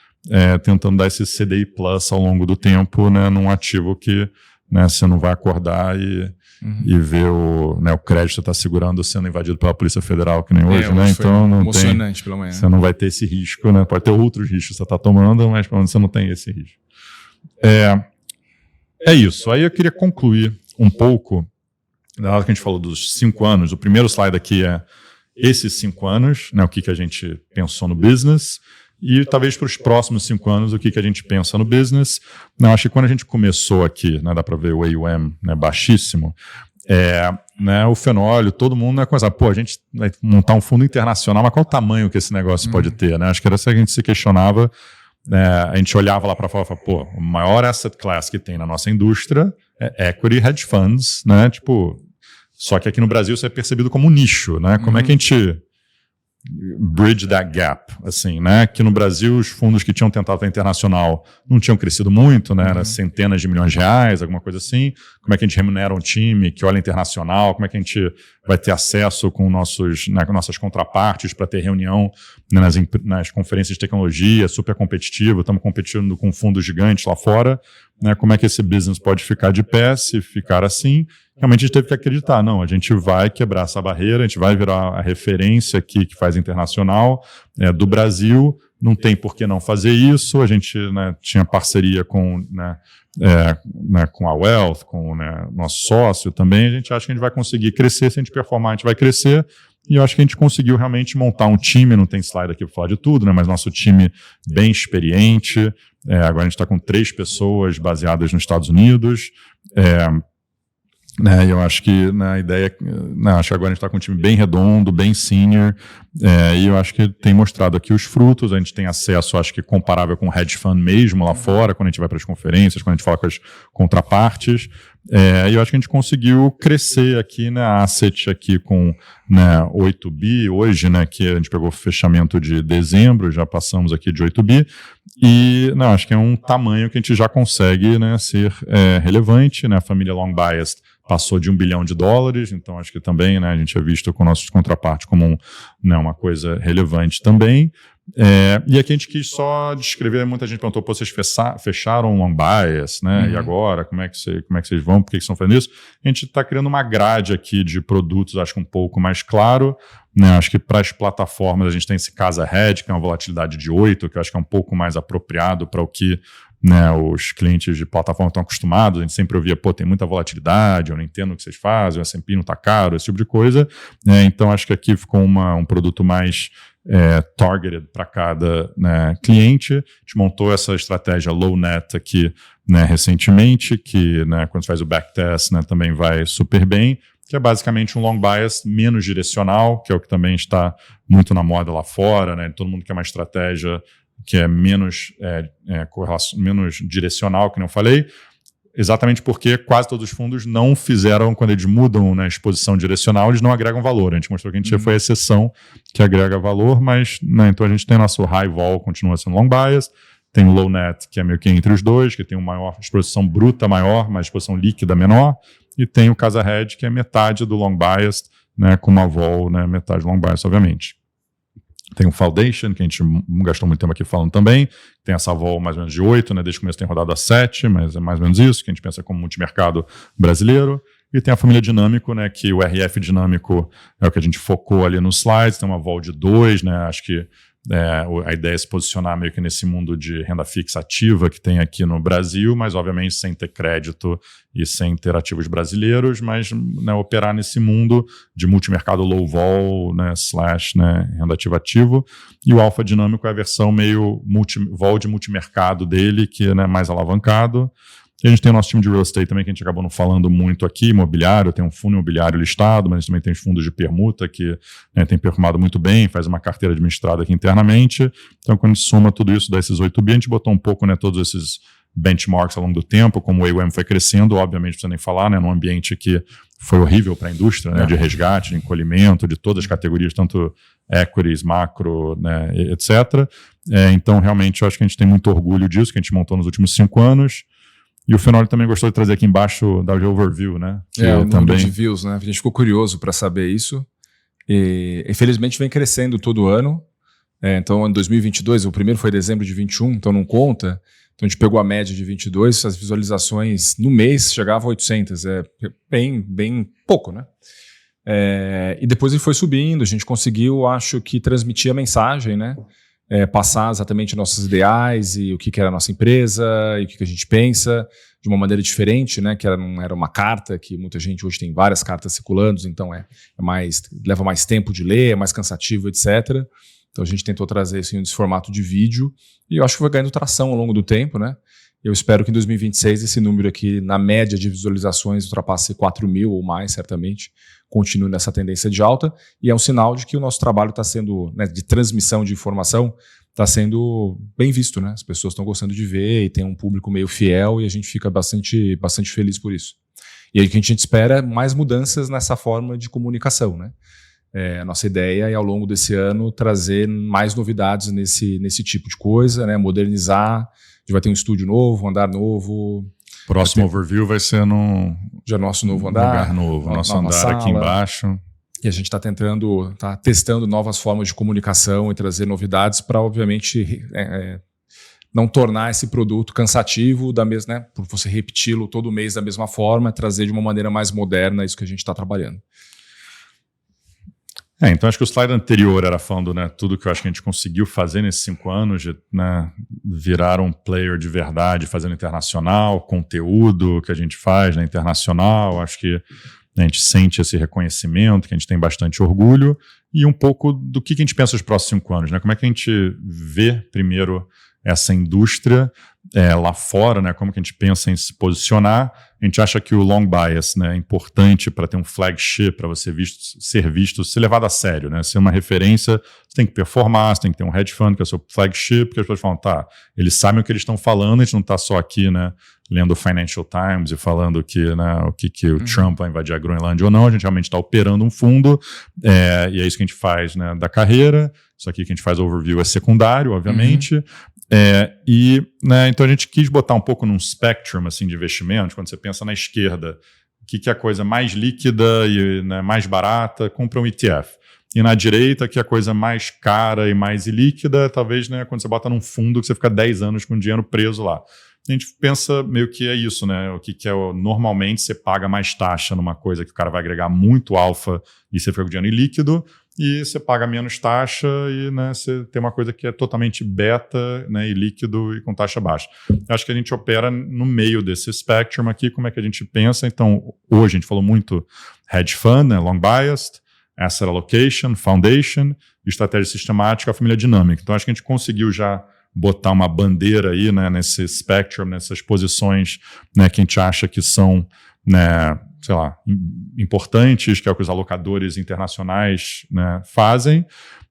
tentando dar esse CDI Plus ao longo do tempo, né, num ativo que, né, você não vai acordar e ver o crédito está segurando sendo invadido pela Polícia Federal, que nem hoje, né? Então não emocionante pela manhã. Você não vai ter esse risco, né? Pode ter outros riscos que você está tomando, mas pelo menos você não tem esse risco. É isso. Aí eu queria concluir um pouco, da hora que a gente falou dos 5 anos, o primeiro slide aqui é esses 5 anos, né, o que a gente pensou no business, e talvez para os próximos 5 anos o que a gente pensa no business. Não, acho que quando a gente começou aqui, né, dá para ver o AUM, né, baixíssimo, né, o Fenólio, todo mundo vai começar, pô, a gente vai montar um fundo internacional, mas qual o tamanho que esse negócio pode ter? Né? Acho que era isso que a gente se questionava. A gente olhava lá para fora e falava, pô, o maior asset class que tem na nossa indústria é equity hedge funds, né? Tipo, só que aqui no Brasil isso é percebido como um nicho, né? Como é que a gente bridge that gap, assim, né? Que no Brasil os fundos que tinham tentado para internacional não tinham crescido muito, né? Era centenas de milhões de reais, alguma coisa assim. Como é que a gente remunera um time que olha internacional? Como é que a gente vai ter acesso com nossas contrapartes para ter reunião, né, nas conferências de tecnologia, super competitivo, estamos competindo com fundos gigantes lá fora, né? Como é que esse business pode ficar de pé se ficar assim? Realmente a gente teve que acreditar, não, a gente vai quebrar essa barreira, a gente vai virar a referência aqui que faz internacional do Brasil, não tem por que não fazer isso, a gente, né, tinha parceria com, com a Wealth, com, né, nosso sócio também, a gente acha que a gente vai conseguir crescer, se a gente performar a gente vai crescer, e eu acho que a gente conseguiu realmente montar um time, não tem slide aqui para falar de tudo, né, mas nosso time bem experiente, agora a gente está com 3 pessoas baseadas nos Estados Unidos, eu acho que a ideia, acho que agora a gente está com um time bem redondo, bem senior, e eu acho que tem mostrado aqui os frutos, a gente tem acesso, acho que comparável com o hedge fund mesmo lá fora, quando a gente vai para as conferências, quando a gente fala com as contrapartes, e eu acho que a gente conseguiu crescer aqui, né, a asset aqui com, né, 8 bi hoje, né, que a gente pegou o fechamento de dezembro, já passamos aqui de 8 bi, e acho que é um tamanho que a gente já consegue, né, ser relevante, né, a família Long Biased passou de $1 bilhão, então acho que também, né, a gente é visto com nossos contrapartes como uma coisa relevante também. E aqui a gente quis só descrever, muita gente perguntou, pô, vocês fecharam o Long Bias, né, e agora, como é que vocês vão, por que estão fazendo isso? A gente está criando uma grade aqui de produtos, acho que um pouco mais claro, né, acho que para as plataformas a gente tem esse Casa Hedge, que é uma volatilidade de 8, que eu acho que é um pouco mais apropriado para o que, né, os clientes de plataforma estão acostumados. A gente sempre ouvia, pô, tem muita volatilidade, eu não entendo o que vocês fazem, o S&P não está caro, esse tipo de coisa. Então, acho que aqui ficou um produto mais targeted para cada, né, cliente. A gente montou essa estratégia low net aqui, né, recentemente, que, né, quando faz o backtest, né, também vai super bem, que é basicamente um long bias menos direcional, que é o que também está muito na moda lá fora, né? Todo mundo quer uma estratégia que é menos direcional, que não falei, exatamente porque quase todos os fundos não fizeram, quando eles mudam, né, exposição direcional, eles não agregam valor. A gente mostrou que a gente foi a exceção que agrega valor, mas, né, então a gente tem nosso high vol, continua sendo long bias, tem o low net, que é meio que entre os dois, que tem uma maior exposição bruta maior, mas exposição líquida menor, e tem o casa hedge, que é metade do long bias, né, com uma vol, né, metade do long bias, obviamente. Tem o Foundation, que a gente gastou muito tempo aqui falando também. Tem essa vol mais ou menos de 8, né? Desde o começo tem rodado a 7, mas é mais ou menos isso, que a gente pensa como multimercado brasileiro. E tem a família Dinâmico, né? Que o RF Dinâmico é o que a gente focou ali nos slides. Tem uma vol de 2, né? Acho que a ideia é se posicionar meio que nesse mundo de renda fixa ativa que tem aqui no Brasil, mas obviamente sem ter crédito e sem ter ativos brasileiros, mas, né, operar nesse mundo de multimercado low vol, né, / né, renda ativa ativo. E o Alfa Dinâmico é a versão meio vol de multimercado dele, que é, né, mais alavancado. E a gente tem o nosso time de real estate também, que a gente acabou não falando muito aqui, imobiliário, tem um fundo imobiliário listado, mas a gente também tem os fundos de permuta, que, né, tem performado muito bem, faz uma carteira administrada aqui internamente. Então, quando a gente soma tudo isso, desses 8 bi, a gente botou um pouco, né, todos esses benchmarks ao longo do tempo, como o AUM foi crescendo, obviamente, não precisa nem falar, né, num ambiente que foi horrível para a indústria, né, de resgate, de encolhimento, de todas as categorias, tanto equities, macro, né, etc. Então, realmente, eu acho que a gente tem muito orgulho disso, que a gente montou nos últimos 5 anos. E o Fenoli também gostou de trazer aqui embaixo da overview, né? O número de views, né? A gente ficou curioso para saber isso. E, infelizmente, vem crescendo todo ano. Então, em 2022, o primeiro foi dezembro de 21, então não conta. Então, a gente pegou a média de 22, as visualizações no mês chegavam a 800. É bem pouco, né? E depois ele foi subindo, a gente conseguiu, acho que, transmitir a mensagem, né? Passar exatamente nossos ideais e o que era a nossa empresa e o que a gente pensa de uma maneira diferente, né? Que não era uma carta, que muita gente hoje tem várias cartas circulando, então leva mais tempo de ler, é mais cansativo, etc. Então a gente tentou trazer assim, nesse formato de vídeo e eu acho que vai ganhando tração ao longo do tempo, né? Eu espero que em 2026 esse número aqui, na média de visualizações, ultrapasse 4 mil ou mais, certamente, continue nessa tendência de alta, e é um sinal de que o nosso trabalho está sendo, né, de transmissão de informação, está sendo bem visto, né? As pessoas estão gostando de ver e tem um público meio fiel e a gente fica bastante feliz por isso. E aí o que a gente espera é mais mudanças nessa forma de comunicação, né? A nossa ideia é, ao longo desse ano, trazer mais novidades nesse tipo de coisa, né? Modernizar. A gente vai ter um estúdio novo, um andar novo. Próximo overview vai ser já nosso novo andar. Lugar novo, nosso andar sala. Aqui embaixo. E a gente está testando novas formas de comunicação e trazer novidades para, obviamente, não tornar esse produto cansativo, né? Por você repeti-lo todo mês da mesma forma, trazer de uma maneira mais moderna isso que a gente está trabalhando. Então acho que o slide anterior era falando, né, tudo que eu acho que a gente conseguiu fazer nesses 5 anos, de, né, virar um player de verdade, fazendo internacional, conteúdo que a gente faz, né, internacional, acho que a gente sente esse reconhecimento, que a gente tem bastante orgulho, e um pouco do que a gente pensa nos próximos 5 anos, né, como é que a gente vê primeiro essa indústria lá fora, né, como que a gente pensa em se posicionar. A gente acha que o long bias, né, é importante para ter um flagship, para você ser visto, ser levado a sério, né, ser uma referência. Você tem que performar, você tem que ter um hedge fund, que é o seu flagship, que as pessoas falam, tá, eles sabem o que eles estão falando, a gente não está só aqui, né, lendo o Financial Times e falando que, né, o que o Trump vai invadir a Groenlândia ou não, a gente realmente está operando um fundo, e é isso que a gente faz, né, da carreira. Isso aqui que a gente faz overview é secundário, obviamente. Né, então a gente quis botar um pouco num spectrum assim, de investimentos. Quando você pensa na esquerda, o que é a coisa mais líquida e, né, mais barata, compra um ETF. E na direita, que é a coisa mais cara e mais ilíquida, talvez, né, quando você bota num fundo que você fica 10 anos com o dinheiro preso lá. A gente pensa meio que é isso, né? O que normalmente você paga mais taxa numa coisa que o cara vai agregar muito alfa e você fica com dinheiro líquido, e você paga menos taxa e, né, você tem uma coisa que é totalmente beta, né, e líquido e com taxa baixa. Acho que a gente opera no meio desse spectrum aqui, como é que a gente pensa. Então, hoje a gente falou muito hedge fund, né, long biased, asset allocation, foundation, estratégia sistemática, a família dinâmica. Então, acho que a gente conseguiu já botar uma bandeira aí, né, nesse spectrum, nessas posições, né, que a gente acha que são, né, sei lá, importantes, que é o que os alocadores internacionais, né, fazem.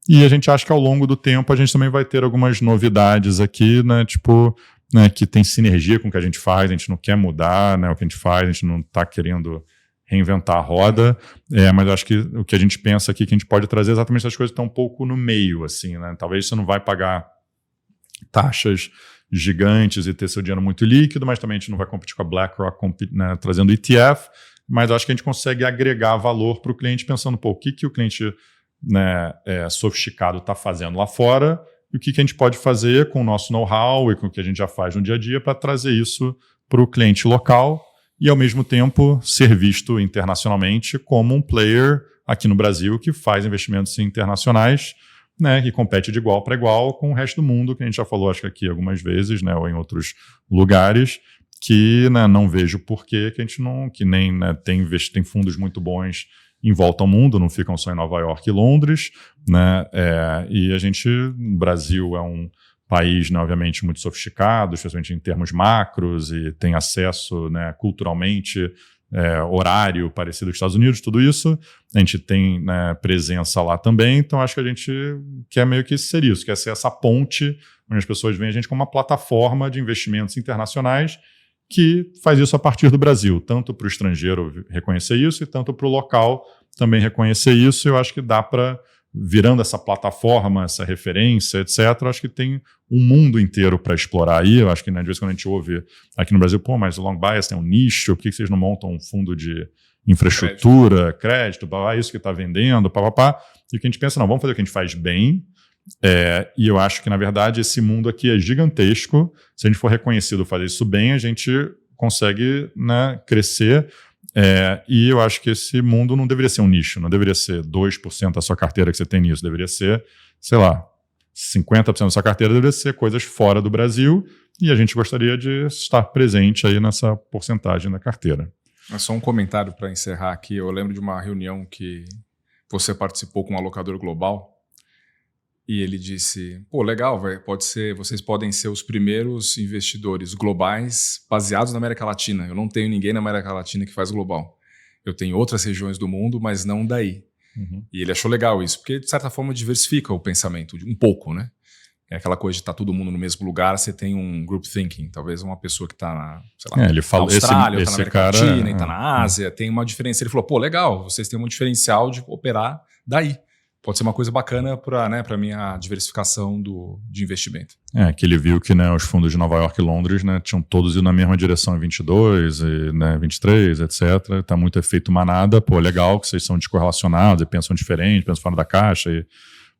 E a gente acha que ao longo do tempo a gente também vai ter algumas novidades aqui, né, tipo, né, que tem sinergia com o que a gente faz, a gente não quer mudar, né, o que a gente faz, a gente não está querendo reinventar a roda, mas eu acho que o que a gente pensa aqui que a gente pode trazer exatamente essas coisas que estão um pouco no meio, assim, né? Talvez você não vai pagar taxas gigantes e ter seu dinheiro muito líquido, mas também a gente não vai competir com a BlackRock, né, trazendo ETF, mas eu acho que a gente consegue agregar valor para o cliente pensando, pô, o que o cliente, né, sofisticado está fazendo lá fora e o que a gente pode fazer com o nosso know-how e com o que a gente já faz no dia a dia para trazer isso para o cliente local e, ao mesmo tempo, ser visto internacionalmente como um player aqui no Brasil que faz investimentos internacionais, né, que compete de igual para igual com o resto do mundo, que a gente já falou, acho que aqui algumas vezes, né, ou em outros lugares, que, né, não vejo por que a gente não, que nem, né, tem fundos muito bons em volta ao mundo, não ficam só em Nova York e Londres, né, e a gente, o Brasil é um país, né, obviamente, muito sofisticado, especialmente em termos macros, e tem acesso, né, culturalmente, horário parecido com os Estados Unidos, tudo isso. A gente tem, né, presença lá também, então acho que a gente quer meio que ser isso, quer ser essa ponte onde as pessoas veem a gente como uma plataforma de investimentos internacionais que faz isso a partir do Brasil, tanto para o estrangeiro reconhecer isso e tanto para o local também reconhecer isso. Eu acho que dá para, virando essa plataforma, essa referência, etc., acho que tem um mundo inteiro para explorar aí. Eu acho que, né, de vez em quando a gente ouve aqui no Brasil, pô, mas o long bias tem um nicho, por que vocês não montam um fundo de infraestrutura, crédito, isso que está vendendo, papapá. E o que a gente pensa, não, vamos fazer o que a gente faz bem. E eu acho que, na verdade, esse mundo aqui é gigantesco. Se a gente for reconhecido fazer isso bem, a gente consegue, né, crescer. E eu acho que esse mundo não deveria ser um nicho, não deveria ser 2% da sua carteira que você tem nisso, deveria ser, sei lá, 50% da sua carteira deveria ser coisas fora do Brasil, e a gente gostaria de estar presente aí nessa porcentagem da carteira. É só um comentário para encerrar aqui. Eu lembro de uma reunião que você participou com um alocador global, e ele disse, pô, legal, pode ser, vocês podem ser os primeiros investidores globais baseados na América Latina. Eu não tenho ninguém na América Latina que faz global. Eu tenho outras regiões do mundo, mas não daí. Uhum. E ele achou legal isso, porque de certa forma diversifica o pensamento, um pouco, né? É aquela coisa de estar todo mundo no mesmo lugar, você tem um group thinking. Talvez uma pessoa que está na, sei lá, ele fala, na Austrália, está na América Latina, está na Ásia, tem uma diferença. Ele falou, pô, legal, vocês têm um diferencial de operar daí. Pode ser uma coisa bacana para, né, a minha diversificação de investimento. Que ele viu que, né, os fundos de Nova York e Londres, né, tinham todos ido na mesma direção em 22, e, né, 23, etc. Está muito efeito manada. Pô, legal que vocês são descorrelacionados e pensam diferente, pensam fora da caixa. E,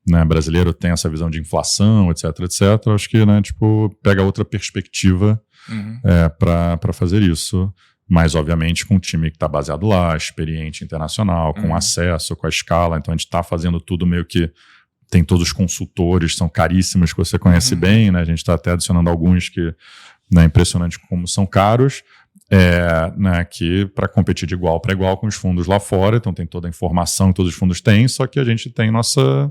né, brasileiro tem essa visão de inflação, etc, etc. Acho que, né, tipo, pega outra perspectiva para fazer isso. Mas, obviamente, com um time que está baseado lá, experiente internacional, com acesso, com a escala. Então, a gente está fazendo tudo meio que... Tem todos os consultores, são caríssimos, que você conhece bem, né? A gente está até adicionando alguns que, né, impressionante como são caros, né, que para competir de igual para igual com os fundos lá fora. Então, tem toda a informação que todos os fundos têm, só que a gente tem nossa,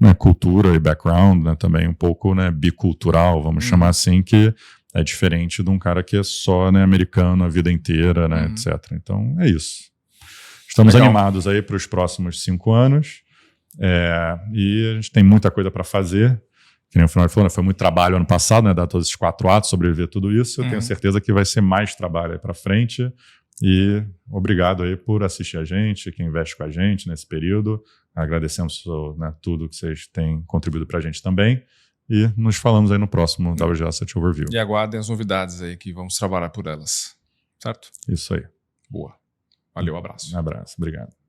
né, cultura e background, né, também um pouco, né, bicultural, vamos chamar assim, que... É diferente de um cara que é só, né, americano a vida inteira, né, etc. Então, é isso. Estamos animados aí para os próximos 5 anos. E a gente tem muita coisa para fazer. Que nem o Fernando falou, né, foi muito trabalho ano passado, né, dar todos esses 4 atos, sobreviver tudo isso. Eu tenho certeza que vai ser mais trabalho aí para frente. E obrigado aí por assistir a gente, quem investe com a gente nesse período. Agradecemos, né, tudo que vocês têm contribuído para a gente também. E nos falamos aí no próximo WG Asset Overview. E aguardem as novidades aí que vamos trabalhar por elas. Certo? Isso aí. Boa. Valeu, abraço. Um abraço, obrigado.